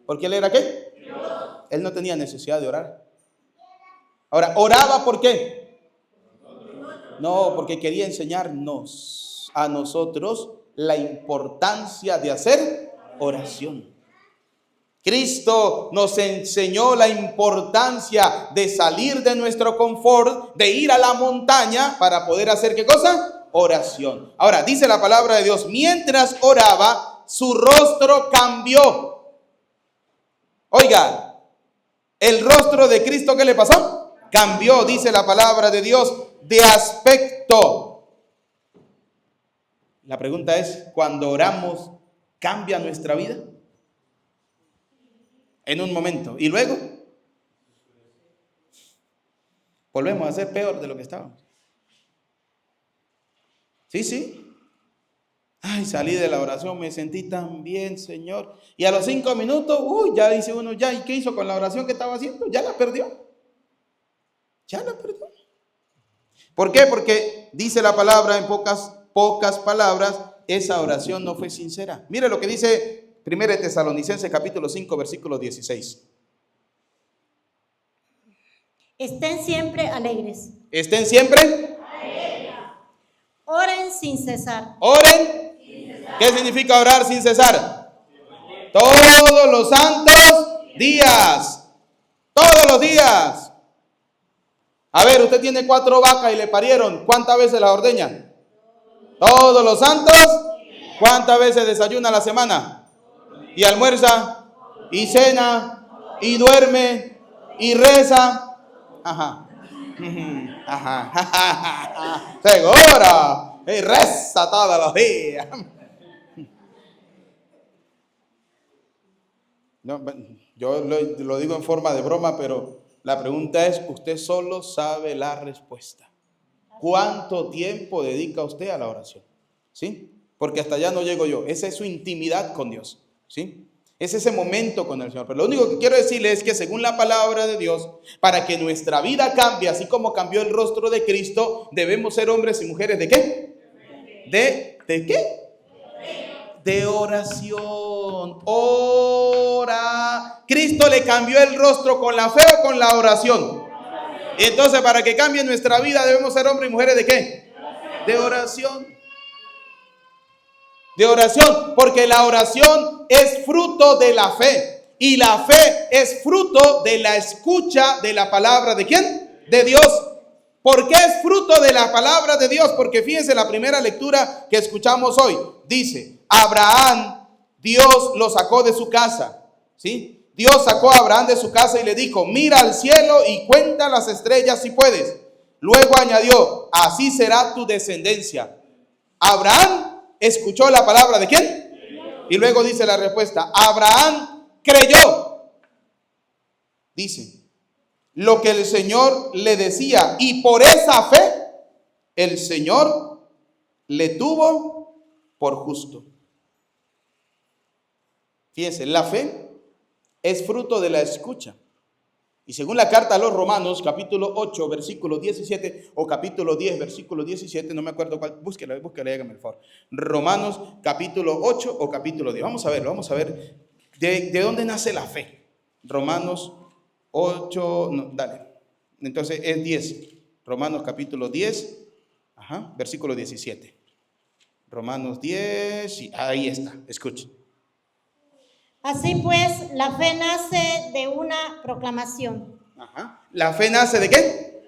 ¿Porque Él era qué? Dios. Él no tenía necesidad de orar. Ahora, ¿oraba por qué? No, porque quería enseñarnos a nosotros la importancia de hacer oración. Cristo nos enseñó la importancia de salir de nuestro confort, de ir a la montaña para poder hacer ¿qué cosa? Oración. Ahora, dice la palabra de Dios, mientras oraba, su rostro cambió. Oiga, el rostro de Cristo, ¿qué le pasó? Cambió, dice la palabra de Dios, de aspecto. La pregunta es, cuando oramos, ¿cambia nuestra vida? En un momento. Y luego, volvemos a ser peor de lo que estábamos. Sí. Ay, salí de la oración, me sentí tan bien, Señor. Y a los 5 minutos, ya dice uno, ya, ¿y qué hizo con la oración que estaba haciendo? Ya la perdió. Ya la perdió. ¿Por qué? Porque dice la palabra en pocas palabras, esa oración no fue sincera. Mire lo que dice 1 Tesalonicenses capítulo 5, versículo 16. Estén siempre alegres. Estén siempre alegres. Oren sin cesar. Oren. ¿Qué significa orar sin cesar? Todos los santos días. Todos los días. A ver, usted tiene 4 vacas y le parieron. ¿Cuántas veces las ordeña? Todos los santos. ¿Cuántas veces desayuna a la semana? Y almuerza, y cena, y duerme, y reza. Ajá. Seguro. Y reza todos los días. No, yo lo digo en forma de broma, pero la pregunta es, usted solo sabe la respuesta. ¿Cuánto tiempo dedica usted a la oración? ¿Sí? Porque hasta allá no llego yo. Esa es su intimidad con Dios. ¿Sí? Es ese momento con el Señor. Pero lo único que quiero decirle es que según la palabra de Dios, para que nuestra vida cambie, así como cambió el rostro de Cristo, debemos ser hombres y mujeres ¿de qué? ¿De qué? De oración. Ora. Cristo le cambió el rostro con la fe o con la oración. Y entonces, para que cambie nuestra vida, debemos ser hombres y mujeres ¿de qué? De oración. De oración, porque la oración es fruto de la fe. Y la fe es fruto de la escucha de la palabra ¿de quién? De Dios. ¿Por qué es fruto de la palabra de Dios? Porque fíjense la primera lectura que escuchamos hoy. Dice, Abraham, Dios lo sacó de su casa. ¿Sí? Dios sacó a Abraham de su casa y le dijo, mira al cielo y cuenta las estrellas si puedes. Luego añadió, así será tu descendencia. Abraham escuchó la palabra ¿de quién? Y luego dice la respuesta, Abraham creyó. Dice, lo que el Señor le decía, y por esa fe, el Señor le tuvo por justo. Fíjense, la fe es fruto de la escucha. Y según la carta a los Romanos, capítulo 8, versículo 17, o capítulo 10, versículo 17, no me acuerdo cuál, búsquela, hágame el favor. Romanos, capítulo 8 o capítulo 10. Vamos a ver de dónde nace la fe. Romanos 8, no, dale. Entonces es 10. Romanos capítulo 10, versículo 17. Romanos 10, sí, ahí está, escuchen. Así pues, la fe nace de una proclamación. ¿La fe nace de qué?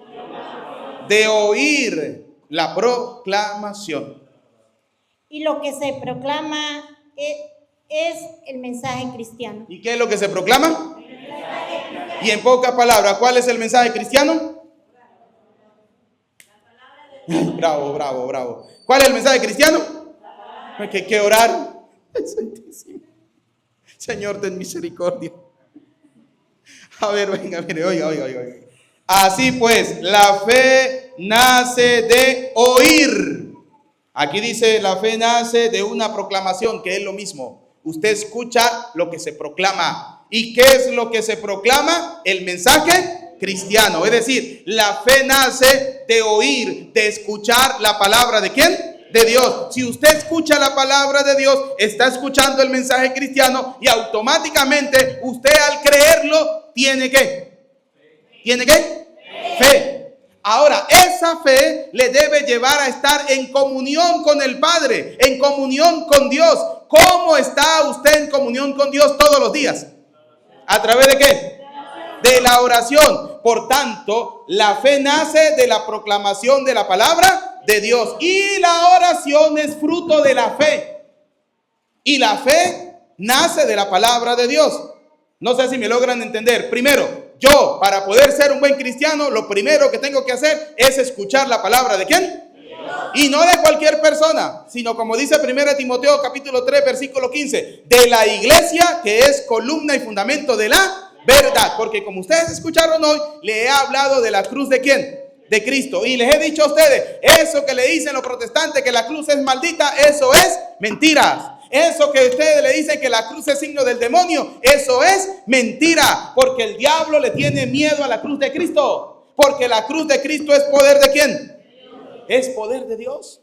De oír la proclamación. Y lo que se proclama es el mensaje cristiano. ¿Y qué es lo que se proclama? Y en pocas palabras, ¿cuál es el mensaje cristiano? Bravo, bravo, bravo. ¿Cuál es el mensaje cristiano? Que hay que orar. Santísimo. Señor, ten misericordia. A ver, venga, mire, oiga. Así pues, la fe nace de oír. Aquí dice, la fe nace de una proclamación, que es lo mismo. Usted escucha lo que se proclama. ¿Y qué es lo que se proclama? El mensaje cristiano. Es decir, la fe nace de oír, de escuchar la palabra ¿de quién? De Dios. Si usted escucha la palabra de Dios, está escuchando el mensaje cristiano y automáticamente usted al creerlo tiene ¿qué? ¿Tiene qué? Fe. Ahora, esa fe le debe llevar a estar en comunión con el Padre, en comunión con Dios. ¿Cómo está usted en comunión con Dios todos los días? ¿A través de qué? De la oración. Por tanto, la fe nace de la proclamación de la palabra de Dios. Y la oración es fruto de la fe. Y la fe nace de la palabra de Dios. No sé si me logran entender. Primero, yo para poder ser un buen cristiano, lo primero que tengo que hacer es escuchar la palabra ¿de quién? Dios. Y no de cualquier persona, sino como dice 1 Timoteo capítulo 3 versículo 15, de la iglesia que es columna y fundamento de la verdad. Porque como ustedes escucharon hoy, le he hablado de la cruz ¿de quién? De Cristo. Y les he dicho a ustedes, eso que le dicen los protestantes que la cruz es maldita, eso es mentiras. Eso que ustedes le dicen que la cruz es signo del demonio, eso es mentira. Porque el diablo le tiene miedo a la cruz de Cristo. Porque la cruz de Cristo es poder ¿de quién? Es poder de Dios.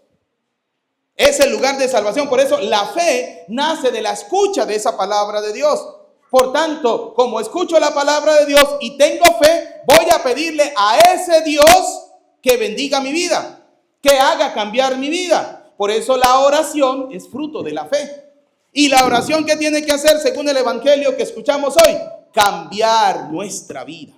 Es el lugar de salvación. Por eso la fe nace de la escucha de esa palabra de Dios. Por tanto, como escucho la palabra de Dios y tengo fe, voy a pedirle a ese Dios que bendiga mi vida, que haga cambiar mi vida. Por eso la oración es fruto de la fe. Y la oración que tiene que hacer, según el evangelio que escuchamos hoy, cambiar nuestra vida.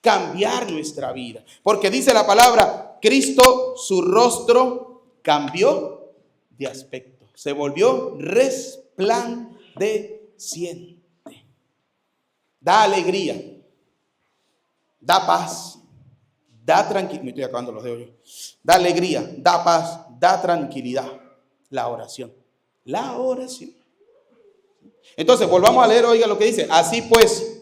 Cambiar nuestra vida. Porque dice la palabra, Cristo, su rostro cambió de aspecto. Se volvió resplandeciente. Da alegría, da paz, da tranquilidad. Me estoy acabando los dedos yo. Da alegría, da paz, da tranquilidad. La oración. La oración. Entonces, volvamos a leer, oiga lo que dice. Así pues.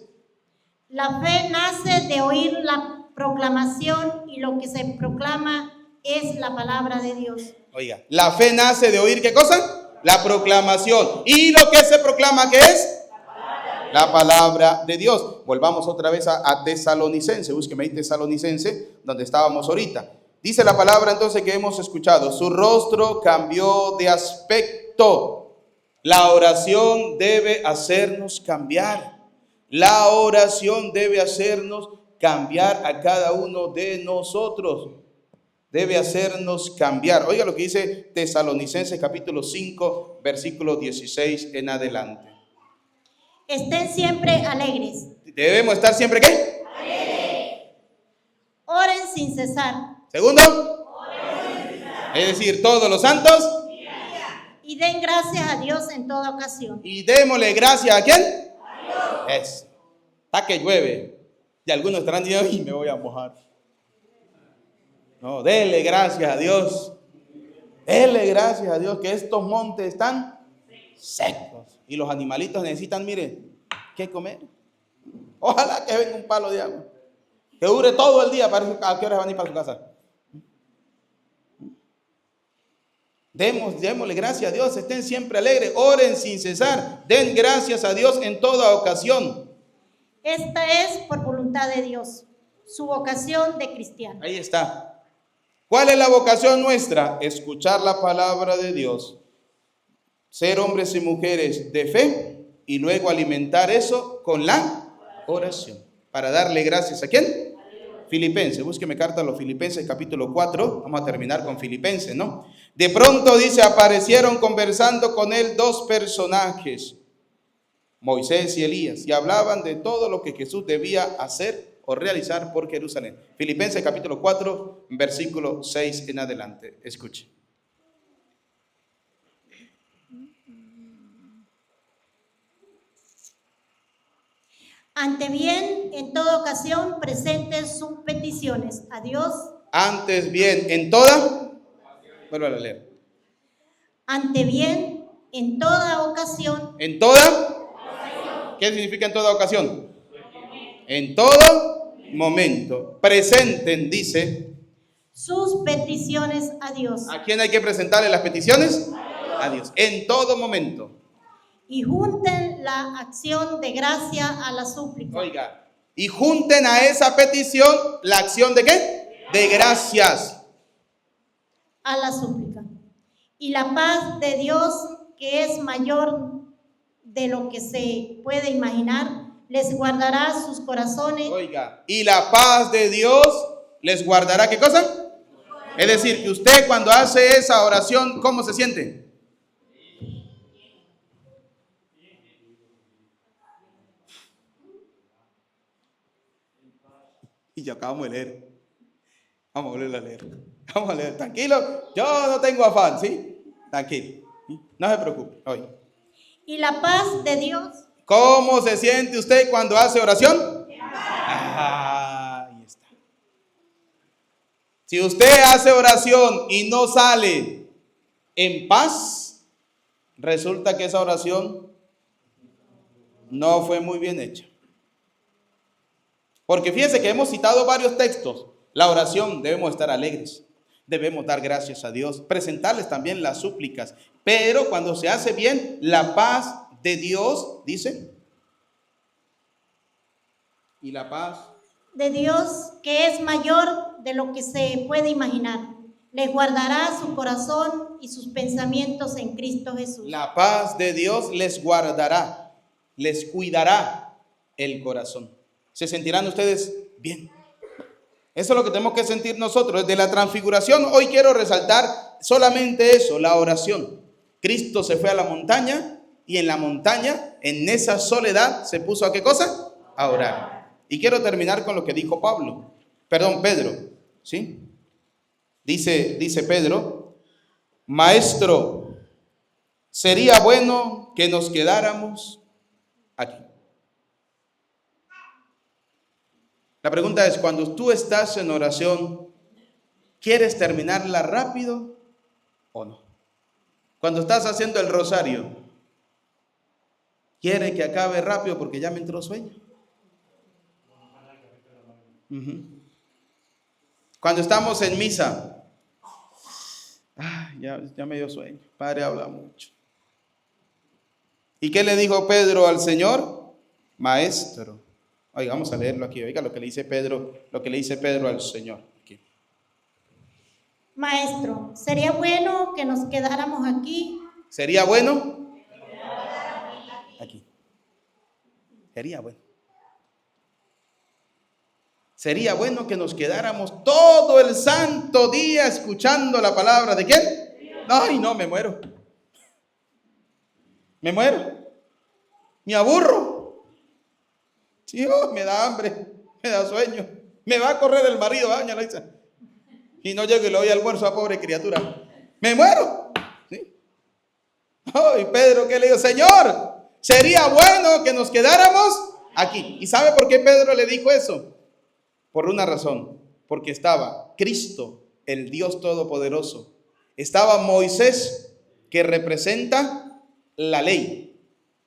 La fe nace de oír la proclamación y lo que se proclama es la palabra de Dios. Oiga, la fe nace de oír ¿qué cosa? La proclamación. ¿Y lo que se proclama qué es? La palabra de Dios. Volvamos otra vez a Tesalonicense. Búsqueme ahí Tesalonicense, donde estábamos ahorita. Dice la palabra entonces que hemos escuchado. Su rostro cambió de aspecto. La oración debe hacernos cambiar. La oración debe hacernos cambiar a cada uno de nosotros. Debe hacernos cambiar. Oiga lo que dice Tesalonicenses capítulo 5, versículo 16 en adelante. Estén siempre alegres. ¿Debemos estar siempre qué? Alegres. Oren sin cesar. Segundo. Oren sin cesar. Es decir, todos los santos. Y den gracias a Dios en toda ocasión. Y démosle gracias ¿a quién? A Dios. Es. Está que llueve. Y algunos estarán diciendo, y me voy a mojar. No, dele gracias a Dios. Dele gracias a Dios que estos montes están secos. Y los animalitos necesitan, miren, ¿qué comer? Ojalá que venga un palo de agua. Que dure todo el día para a qué horas van a ir para su casa. Démosle gracias a Dios, estén siempre alegres, oren sin cesar, den gracias a Dios en toda ocasión. Esta es por voluntad de Dios, su vocación de cristiano. Ahí está. ¿Cuál es la vocación nuestra? Escuchar la palabra de Dios, ser hombres y mujeres de fe y luego alimentar eso con la oración. Para darle gracias ¿a quién? Filipenses. Búsqueme carta a los Filipenses capítulo 4. Vamos a terminar con Filipenses, ¿no? De pronto dice, aparecieron conversando con él dos personajes, Moisés y Elías, y hablaban de todo lo que Jesús debía hacer o realizar por Jerusalén. Filipenses capítulo 4, versículo 6 en adelante. Escuche. Ante bien, en toda ocasión, presenten sus peticiones a Dios. Antes bien, en toda, vuelvo a leer. Ante bien, en toda ocasión. En toda, ¿qué significa en toda ocasión? En todo momento. Presenten, dice. Sus peticiones a Dios. ¿A quién hay que presentarle las peticiones? A Dios. En todo momento. Y junten la acción de gracia a la súplica. Oiga, y junten a esa petición la acción de ¿qué? De gracias. A la súplica. Y la paz de Dios, que es mayor de lo que se puede imaginar, les guardará sus corazones. Oiga, y la paz de Dios les guardará ¿qué cosa? Es decir, que usted cuando hace esa oración, ¿cómo se siente? Y ya acabamos de leer. Vamos a volver a leer. Vamos a leer. Tranquilo, yo no tengo afán, ¿sí? Tranquilo. No se preocupe. Hoy. Y la paz de Dios. ¿Cómo se siente usted cuando hace oración? Ahí está. Si usted hace oración y no sale en paz, resulta que esa oración no fue muy bien hecha. Porque fíjense que hemos citado varios textos. La oración debemos estar alegres, debemos dar gracias a Dios, presentarles también las súplicas. Pero cuando se hace bien, la paz de Dios, dice, y la paz de Dios, que es mayor de lo que se puede imaginar, les guardará su corazón y sus pensamientos en Cristo Jesús. La paz de Dios les guardará, les cuidará el corazón. ¿Se sentirán ustedes bien? Eso es lo que tenemos que sentir nosotros. Desde la transfiguración, hoy quiero resaltar solamente eso, la oración. Cristo se fue a la montaña y en la montaña, en esa soledad, se puso ¿a qué cosa? A orar. Y quiero terminar con lo que dijo Pedro, ¿sí? Dice Pedro, Maestro, sería bueno que nos quedáramos aquí. La pregunta es, cuando tú estás en oración, ¿quieres terminarla rápido o no? Cuando estás haciendo el rosario, ¿quiere que acabe rápido porque ya me entró sueño? Cuando estamos en misa, ya me dio sueño, Padre habla mucho. ¿Y qué le dijo Pedro al Señor? Maestro. Oiga, vamos a leerlo aquí. Oiga lo que le dice Pedro al Señor. Aquí. Maestro, sería bueno que nos quedáramos aquí. ¿Sería bueno? Aquí. Sería bueno. Sería bueno que nos quedáramos todo el santo día escuchando la palabra de ¿quién? Ay, no, me muero. Me aburro. Sí, me da hambre, me da sueño. Me va a correr el marido, doña Laisa. Y no llego y le doy almuerzo a pobre criatura. Me muero. ¿Sí? Y Pedro, ¿qué le dijo? Señor, sería bueno que nos quedáramos aquí. ¿Y sabe por qué Pedro le dijo eso? Por una razón. Porque estaba Cristo, el Dios Todopoderoso. Estaba Moisés, que representa la ley.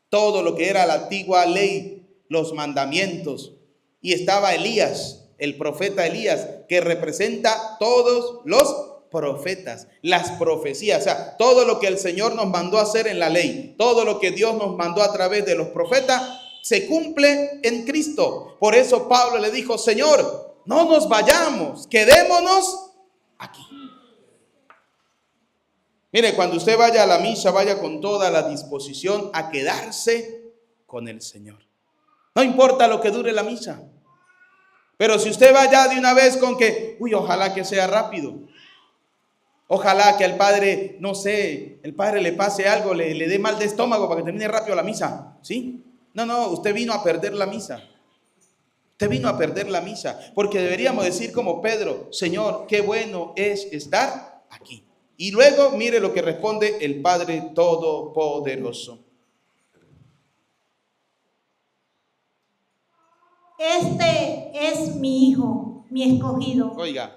Todo lo que era la antigua ley, los mandamientos. Y estaba Elías, el profeta Elías, que representa todos los profetas, las profecías, o sea, todo lo que el Señor nos mandó a hacer en la ley, todo lo que Dios nos mandó a través de los profetas, se cumple en Cristo. Por eso Pablo le dijo, Señor, no nos vayamos, quedémonos aquí. Mire, cuando usted vaya a la misa, vaya con toda la disposición a quedarse con el Señor. No importa lo que dure la misa. Pero si usted va ya de una vez con que, ojalá que sea rápido. Ojalá que al padre, no sé, el padre le pase algo, le dé mal de estómago para que termine rápido la misa. ¿Sí? No, usted vino a perder la misa. Usted vino a perder la misa. Porque deberíamos decir como Pedro, Señor, qué bueno es estar aquí. Y luego mire lo que responde el Padre Todopoderoso. Este es mi hijo, mi escogido. Oiga,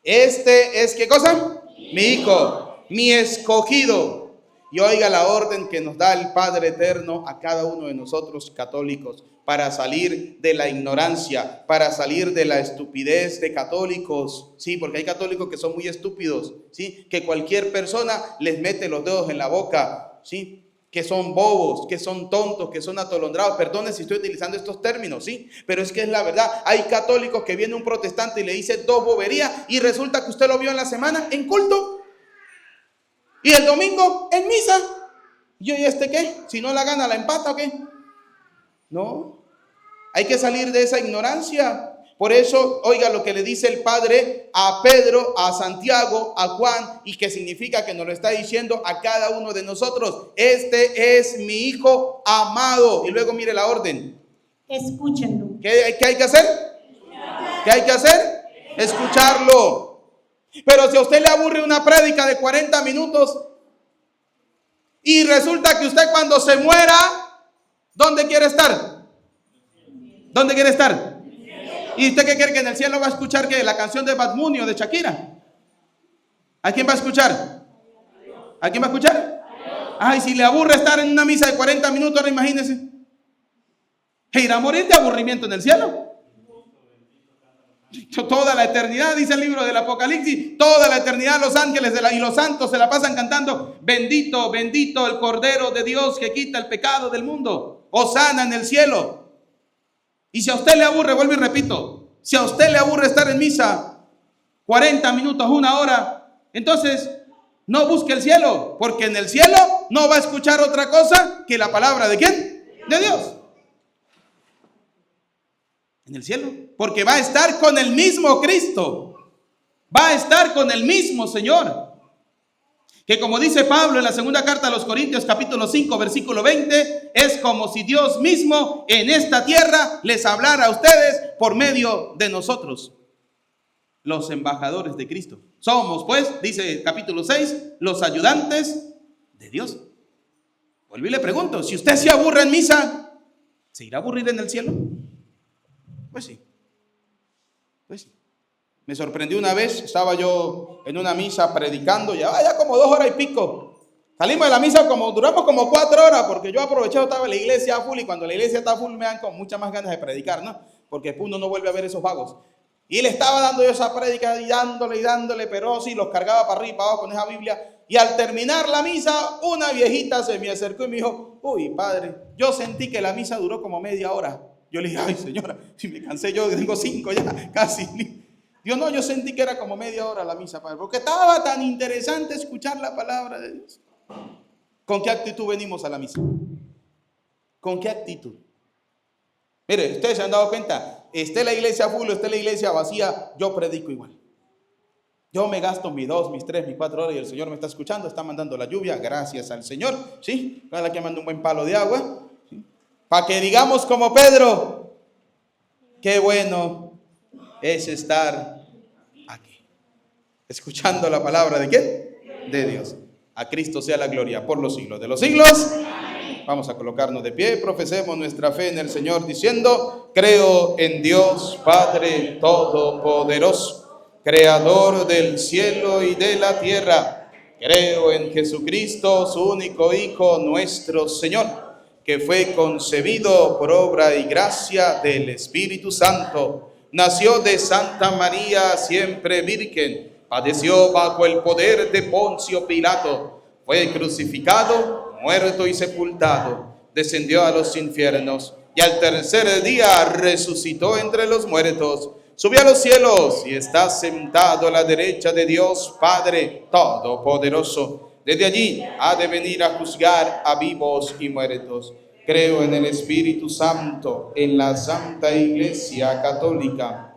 este es, ¿qué cosa? Mi hijo, mi escogido. Y oiga la orden que nos da el Padre Eterno a cada uno de nosotros católicos para salir de la ignorancia, para salir de la estupidez de católicos. Sí, porque hay católicos que son muy estúpidos, sí, que cualquier persona les mete los dedos en la boca, sí, que son bobos, que son tontos, que son atolondrados. Perdone si estoy utilizando estos términos, ¿sí? Pero es que es la verdad. Hay católicos que viene un protestante y le dice dos boberías y resulta que usted lo vio en la semana en culto y el domingo en misa. ¿Y hoy qué? Si no la gana, ¿la empata o qué? No. Hay que salir de esa ignorancia. Por eso, oiga lo que le dice el Padre a Pedro, a Santiago, a Juan, y que significa que nos lo está diciendo a cada uno de nosotros. Este es mi hijo amado. Y luego mire la orden. Escúchenlo. ¿Qué hay que hacer? ¿Qué hay que hacer? Escucharlo. Pero si a usted le aburre una prédica de 40 minutos y resulta que usted cuando se muera, ¿dónde quiere estar? ¿Dónde quiere estar? ¿Y usted qué quiere? ¿Que en el cielo va a escuchar que la canción de Bad Bunny o de Shakira? ¿A quién va a escuchar? ¿A quién va a escuchar? Ay, si le aburre estar en una misa de 40 minutos, ahora imagínese. ¿Irá a morir de aburrimiento en el cielo? Toda la eternidad, dice el libro del Apocalipsis, toda la eternidad los ángeles y los santos se la pasan cantando, bendito, bendito el Cordero de Dios que quita el pecado del mundo. Hosana en el cielo. Y si a usted le aburre, vuelvo y repito, si a usted le aburre estar en misa 40 minutos, una hora, entonces no busque el cielo, porque en el cielo no va a escuchar otra cosa que la palabra ¿de quién? De Dios. En el cielo, porque va a estar con el mismo Cristo, va a estar con el mismo Señor, que como dice Pablo en la segunda carta a los Corintios capítulo 5 versículo 20, es como si Dios mismo en esta tierra les hablara a ustedes por medio de nosotros, los embajadores de Cristo. Somos pues, dice capítulo 6, los ayudantes de Dios. Vuelvo y le pregunto, si usted se aburre en misa, ¿se irá a aburrir en el cielo? Pues sí. Pues sí. Me sorprendió una vez, estaba yo en una misa predicando, ya como 2 horas y pico. Salimos de la misa duramos como 4 horas, porque yo aproveché, estaba en la iglesia full, y cuando la iglesia está full me dan con muchas más ganas de predicar, ¿no? Porque uno no vuelve a ver esos vagos. Y le estaba dando yo esa prédica y dándole, pero sí, los cargaba para arriba y para abajo con esa Biblia. Y al terminar la misa, una viejita se me acercó y me dijo, uy, padre, yo sentí que la misa duró como media hora. Yo le dije, ay, señora, si me cansé yo, tengo 5 ya, casi. Yo sentí que era como media hora la misa, padre, porque estaba tan interesante escuchar la palabra de Dios. ¿Con qué actitud venimos a la misa? ¿Con qué actitud? Mire, ustedes se han dado cuenta, esté la iglesia full, esté la iglesia vacía, yo predico igual. Yo me gasto mis 2, mis 3, mis 4 horas y el Señor me está escuchando, está mandando la lluvia, gracias al Señor, ¿sí? Cada que manda un buen palo de agua, ¿sí? Para que digamos como Pedro, qué bueno es estar aquí, escuchando la palabra ¿de quién? De Dios. A Cristo sea la gloria por los siglos de los siglos. Vamos a colocarnos de pie, profesemos nuestra fe en el Señor diciendo, creo en Dios Padre Todopoderoso, Creador del cielo y de la tierra. Creo en Jesucristo, su único Hijo, nuestro Señor, que fue concebido por obra y gracia del Espíritu Santo. Nació de Santa María, siempre virgen, padeció bajo el poder de Poncio Pilato, fue crucificado, muerto y sepultado, descendió a los infiernos, y al tercer día resucitó entre los muertos, subió a los cielos y está sentado a la derecha de Dios Padre Todopoderoso. Desde allí ha de venir a juzgar a vivos y muertos. Creo en el Espíritu Santo, en la Santa Iglesia Católica,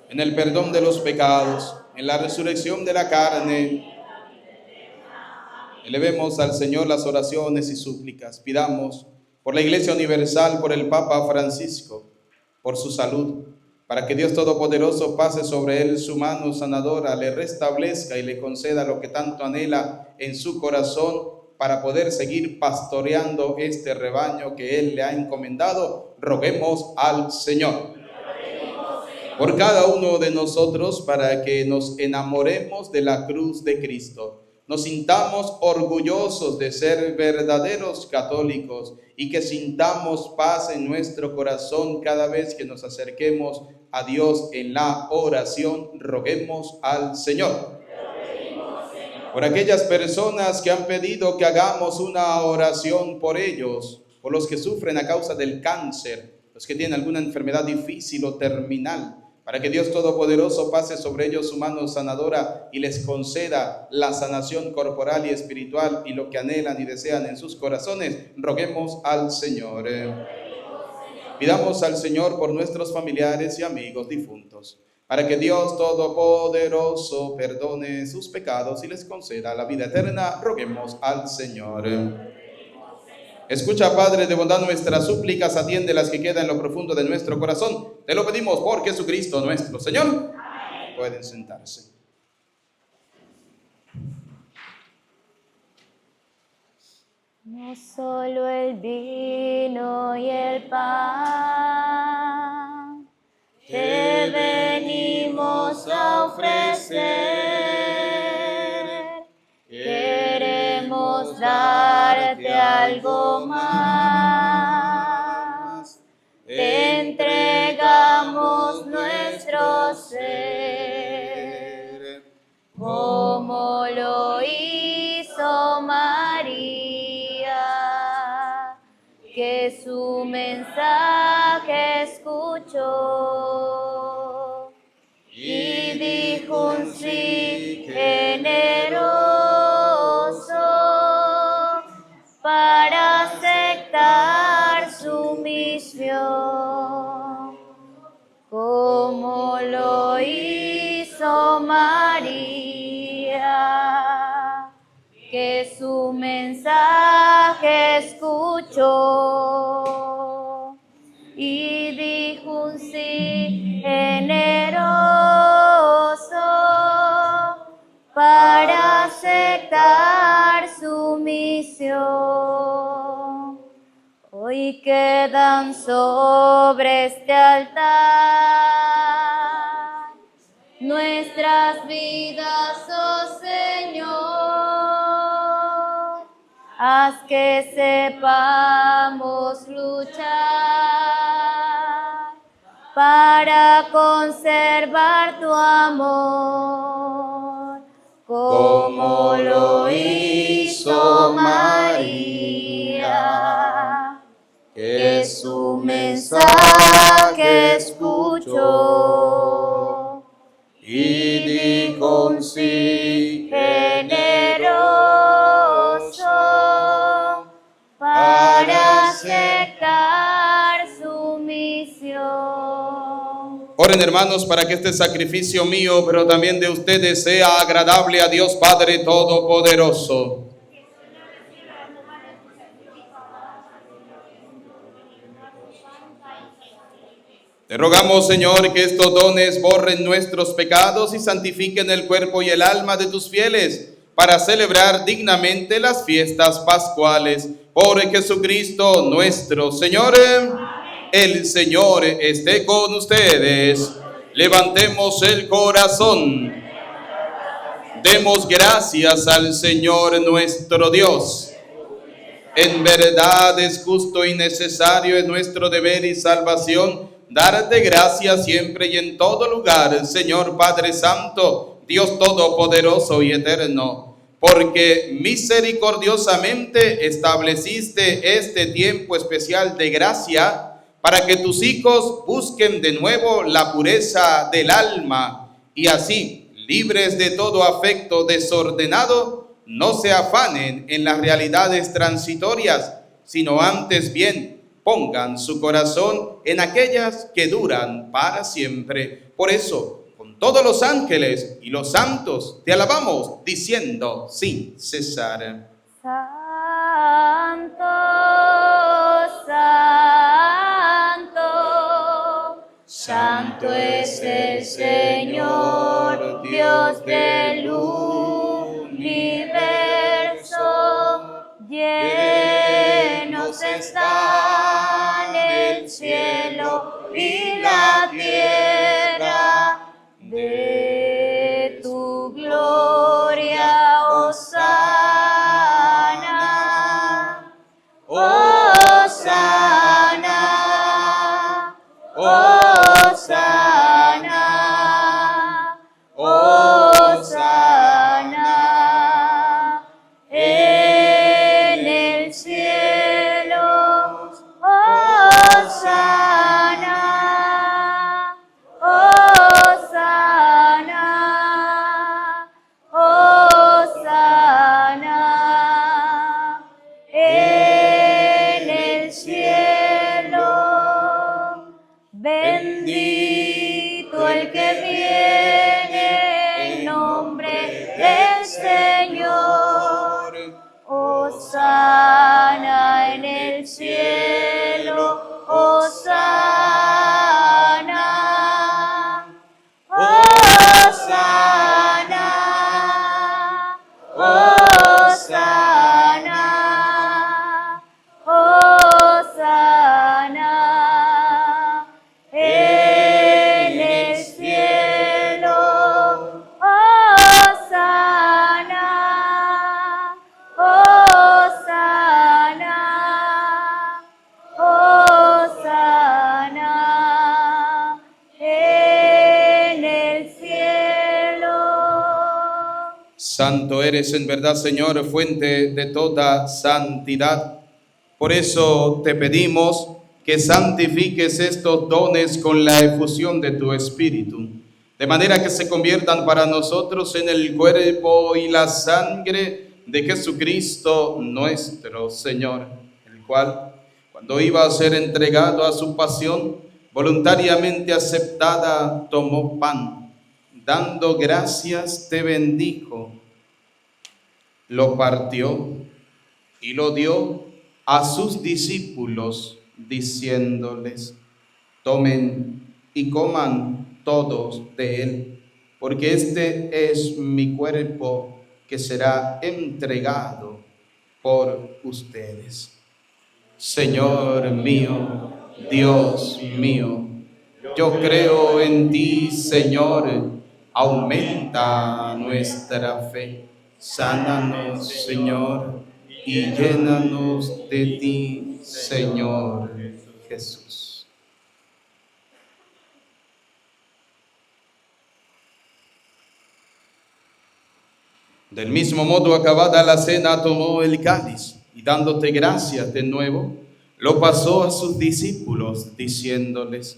en el perdón de los pecados, en la resurrección de la carne. Elevemos al Señor las oraciones y súplicas. Pidamos por la Iglesia Universal, por el Papa Francisco, por su salud, para que Dios Todopoderoso pase sobre él su mano sanadora, le restablezca y le conceda lo que tanto anhela en su corazón para poder seguir pastoreando este rebaño que Él le ha encomendado. Roguemos al Señor por cada uno de nosotros, para que nos enamoremos de la cruz de Cristo, nos sintamos orgullosos de ser verdaderos católicos y que sintamos paz en nuestro corazón cada vez que nos acerquemos a Dios en la oración. Roguemos al Señor. Por aquellas personas que han pedido que hagamos una oración por ellos, por los que sufren a causa del cáncer, los que tienen alguna enfermedad difícil o terminal, para que Dios Todopoderoso pase sobre ellos su mano sanadora y les conceda la sanación corporal y espiritual y lo que anhelan y desean en sus corazones. Roguemos al Señor. Pidamos al Señor por nuestros familiares y amigos difuntos, para que Dios Todopoderoso perdone sus pecados y les conceda la vida eterna. Roguemos al Señor. Escucha, Padre de bondad, nuestras súplicas, atiende las que quedan en lo profundo de nuestro corazón. Te lo pedimos por Jesucristo nuestro Señor. Amén. Pueden sentarse. No solo el vino y el pan te venimos a ofrecer, queremos darte algo más, te entregamos nuestro ser, como lo hizo María, que su mensaje escuchó y dijo un sí generoso para aceptar su misión, como lo hizo María, que su mensaje escuchó y dijo un sí generoso para aceptar su misión. Hoy quedan sobre este altar nuestras vidas, oh Señor. Haz que sepamos luchar para conservar tu amor, como lo hizo María, que su mensaje escuchó y dijo un sí generoso para aceptar su misión. Oren, hermanos, para que este sacrificio mío, pero también de ustedes, sea agradable a Dios Padre Todopoderoso. Te rogamos, Señor, que estos dones borren nuestros pecados y santifiquen el cuerpo y el alma de tus fieles, para celebrar dignamente las fiestas pascuales. Por Jesucristo nuestro Señor. El Señor esté con ustedes. Levantemos el corazón. Demos gracias al Señor nuestro Dios. En verdad es justo y necesario, en nuestro deber y salvación, darte gracias siempre y en todo lugar, Señor Padre Santo, Dios Todopoderoso y Eterno, porque misericordiosamente estableciste este tiempo especial de gracia para que tus hijos busquen de nuevo la pureza del alma y así, libres de todo afecto desordenado, no se afanen en las realidades transitorias, sino antes bien pongan su corazón en aquellas que duran para siempre. Por eso, con todos los ángeles y los santos te alabamos, diciendo sin cesar: Santo, santo, santo es el Señor, Dios del universo. Llenos están el cielo y la tierra de tu gloria, Hosana, Hosana, Hosana, Hosana, en el cielo, Hosana, Hosana, Hosana, en el cielo. Bendito el que viene en nombre del Señor. Hosana en el cielo. Hosana. Hosana. Hosana. Hosana en el cielo. Hosana. Hosana. Hosana en el cielo. Santo eres en verdad, Señor, fuente de toda santidad. Por eso te pedimos que santifiques estos dones con la efusión de tu Espíritu, de manera que se conviertan para nosotros en el cuerpo y la sangre de Jesucristo nuestro Señor, el cual, cuando iba a ser entregado a su pasión, voluntariamente aceptada, tomó pan, dando gracias, te bendijo, lo partió y lo dio a sus discípulos, diciéndoles: tomen y coman todos de él, porque este es mi cuerpo que será entregado por ustedes. Señor mío, Dios mío, yo creo en ti, Señor, aumenta nuestra fe. Sánanos, Señor, y llénanos de ti, Señor Jesús. Del mismo modo, acabada la cena, tomó el cáliz y dándote gracias de nuevo, lo pasó a sus discípulos, diciéndoles: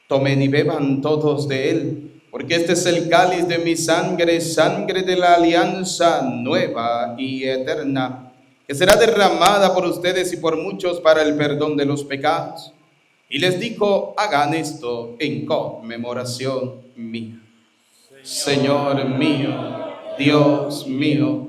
tomen y beban todos de él, porque este es el cáliz de mi sangre, sangre de la alianza nueva y eterna, que será derramada por ustedes y por muchos para el perdón de los pecados. Y les dijo: hagan esto en conmemoración mía. Señor mío, Dios mío,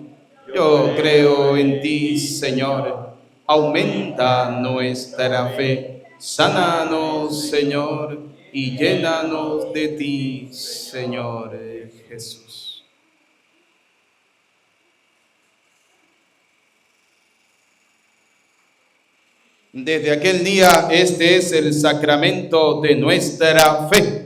yo creo en ti, Señor, aumenta nuestra fe. Sánanos, Señor, y llénanos de ti, Señor Jesús. Desde aquel día, este es el sacramento de nuestra fe.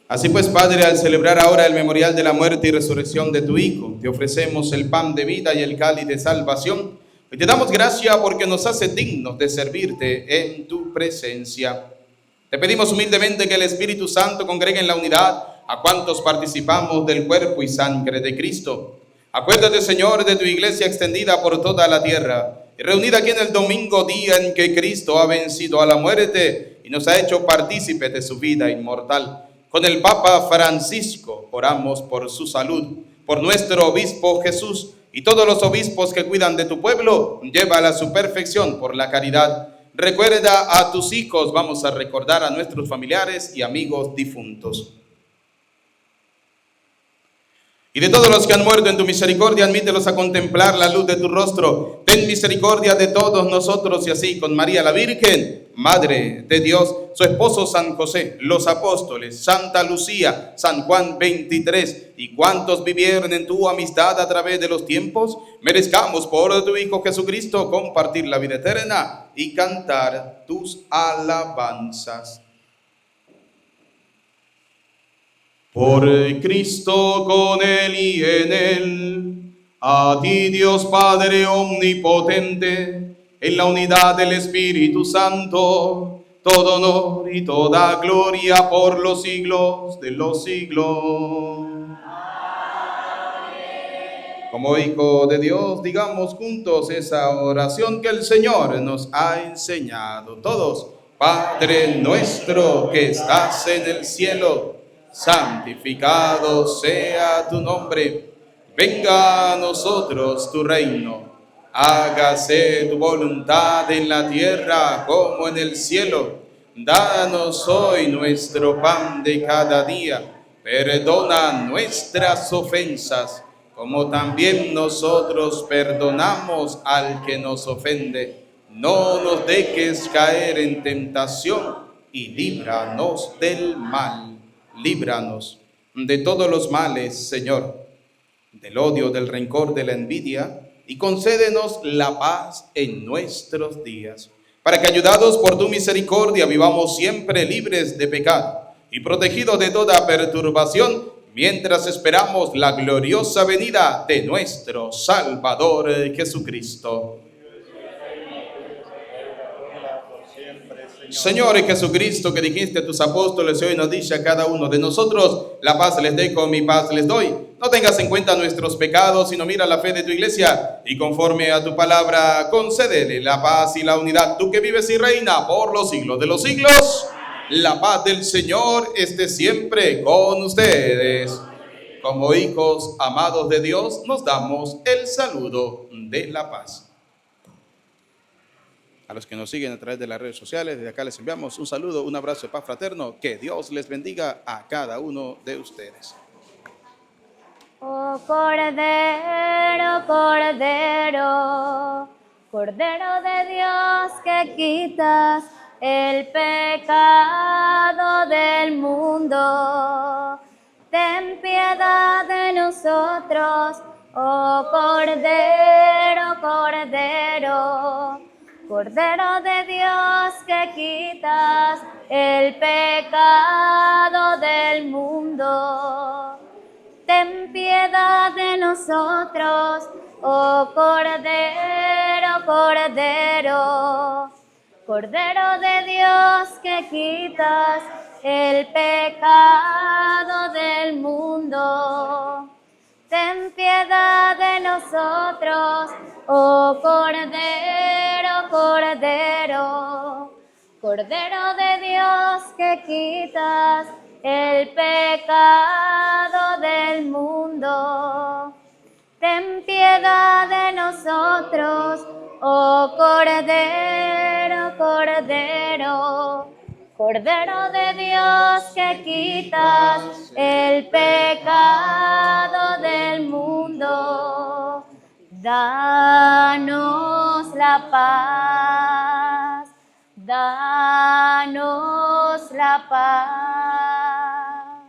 Así pues, Padre, al celebrar ahora el memorial de la muerte y resurrección de tu Hijo, te ofrecemos el pan de vida y el cáliz de salvación. Y te damos gracias porque nos hace dignos de servirte en tu presencia. Te pedimos humildemente que el Espíritu Santo congregue en la unidad a cuantos participamos del cuerpo y sangre de Cristo. Acuérdate, Señor, de tu iglesia extendida por toda la tierra y reunida aquí en el domingo, día en que Cristo ha vencido a la muerte y nos ha hecho partícipes de su vida inmortal. Con el Papa Francisco oramos por su salud, por nuestro obispo Jesús y todos los obispos que cuidan de tu pueblo, llévala a su perfección por la caridad. Recuerda a tus hijos, vamos a recordar a nuestros familiares y amigos difuntos. Y de todos los que han muerto en tu misericordia, admítelos a contemplar la luz de tu rostro. Ten misericordia de todos nosotros y así con María la Virgen, Madre de Dios, su esposo San José, los apóstoles, Santa Lucía, San Juan 23 y cuantos vivieron en tu amistad a través de los tiempos, merezcamos por tu Hijo Jesucristo compartir la vida eterna y cantar tus alabanzas. Por Cristo, con Él y en Él, a ti Dios Padre omnipotente, en la unidad del Espíritu Santo, todo honor y toda gloria por los siglos de los siglos. Como hijo de Dios, digamos juntos esa oración que el Señor nos ha enseñado. Todos, Padre nuestro que estás en el cielo, santificado sea tu nombre, venga a nosotros tu reino, hágase tu voluntad en la tierra como en el cielo. Danos hoy nuestro pan de cada día, perdona nuestras ofensas, como también nosotros perdonamos al que nos ofende. No nos dejes caer en tentación y líbranos del mal. Líbranos de todos los males, Señor, del odio, del rencor, de la envidia, y concédenos la paz en nuestros días, para que, ayudados por tu misericordia, vivamos siempre libres de pecado y protegidos de toda perturbación, mientras esperamos la gloriosa venida de nuestro Salvador Jesucristo. Señor Jesucristo, que dijiste a tus apóstoles y hoy nos dice a cada uno de nosotros, la paz les dejo, mi paz les doy. No tengas en cuenta nuestros pecados, sino mira la fe de tu iglesia y conforme a tu palabra concédele la paz y la unidad. Tú que vives y reina por los siglos de los siglos, la paz del Señor esté siempre con ustedes. Como hijos amados de Dios, nos damos el saludo de la paz. A los que nos siguen a través de las redes sociales, desde acá les enviamos un saludo, un abrazo de paz fraterno. Que Dios les bendiga a cada uno de ustedes. Oh Cordero, Cordero, Cordero de Dios que quitas el pecado del mundo, ten piedad de nosotros, oh Cordero, Cordero. Cordero de Dios que quitas el pecado del mundo, ten piedad de nosotros, oh Cordero, Cordero. Cordero de Dios que quitas el pecado del mundo, ten piedad de nosotros, oh Cordero, Cordero. Cordero de Dios que quitas el pecado del mundo, ten piedad de nosotros, oh Cordero, Cordero. Cordero de Dios que quitas el pecado del mundo, danos la paz, danos la paz.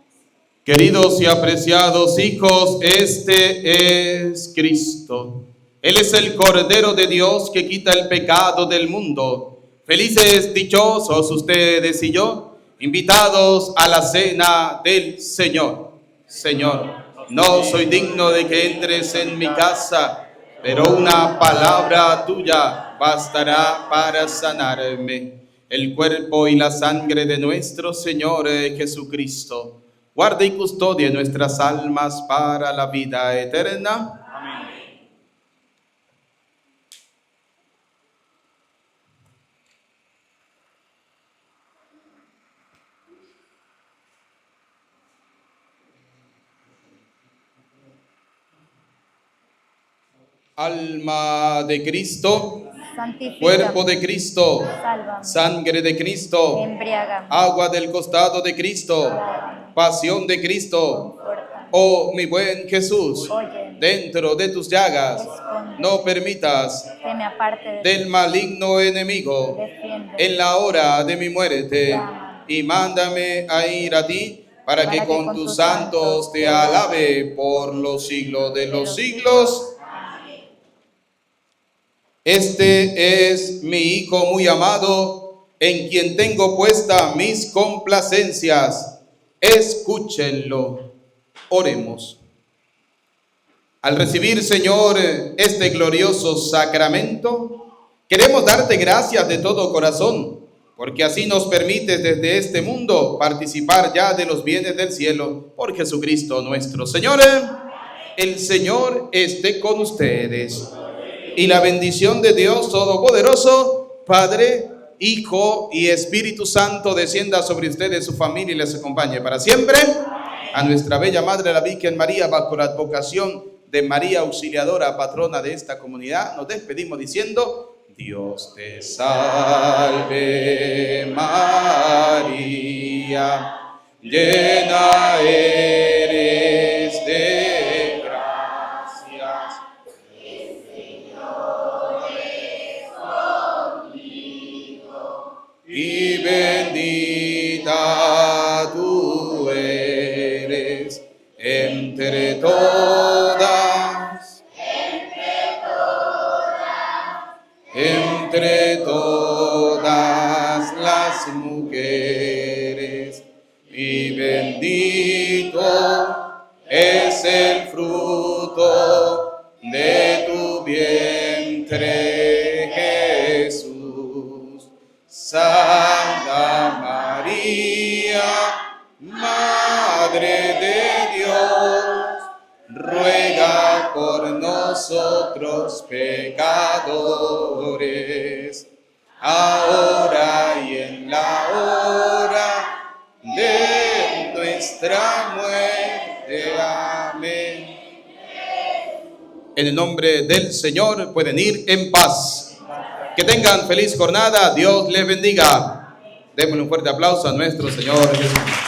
Queridos y apreciados hijos, este es Cristo. Él es el Cordero de Dios que quita el pecado del mundo. Felices, dichosos ustedes y yo, invitados a la cena del Señor. Señor, no soy digno de que entres en mi casa, pero una palabra tuya bastará para sanarme. El cuerpo y la sangre de nuestro Señor Jesucristo guarde y custodie nuestras almas para la vida eterna. Alma de Cristo, Santifica, cuerpo de Cristo, salva, sangre de Cristo, embriaga, agua del costado de Cristo, lava, pasión de Cristo. conforta, Oh mi buen Jesús, oye, dentro de tus llagas, esconde, no permitas que me aparte de del maligno enemigo defiende, en la hora de mi muerte, llama, y mándame a ir a ti, para que con tus santos te alabe por los siglos de los siglos. Este es mi Hijo muy amado, en quien tengo puesta mis complacencias. Escúchenlo. Oremos. Al recibir, Señor, este glorioso sacramento, queremos darte gracias de todo corazón, porque así nos permites desde este mundo participar ya de los bienes del cielo por Jesucristo nuestro Señor. El Señor esté con ustedes. Y la bendición de Dios Todopoderoso, Padre, Hijo y Espíritu Santo, descienda sobre ustedes, su familia, y les acompañe para siempre. A nuestra bella Madre, la Virgen María, bajo la advocación de María Auxiliadora, patrona de esta comunidad, nos despedimos diciendo: Dios te salve María, llena eres de gracias. Y bendita tú eres entre todas, entre todas las mujeres, y bendito es el fruto de tu vientre, Jesús. Santa María, Madre de Dios, ruega por nosotros pecadores, ahora y en la hora de nuestra muerte. Amén. En el nombre del Señor pueden ir en paz. Que tengan feliz jornada. Dios les bendiga. Démosle un fuerte aplauso a nuestro Señor Jesucristo.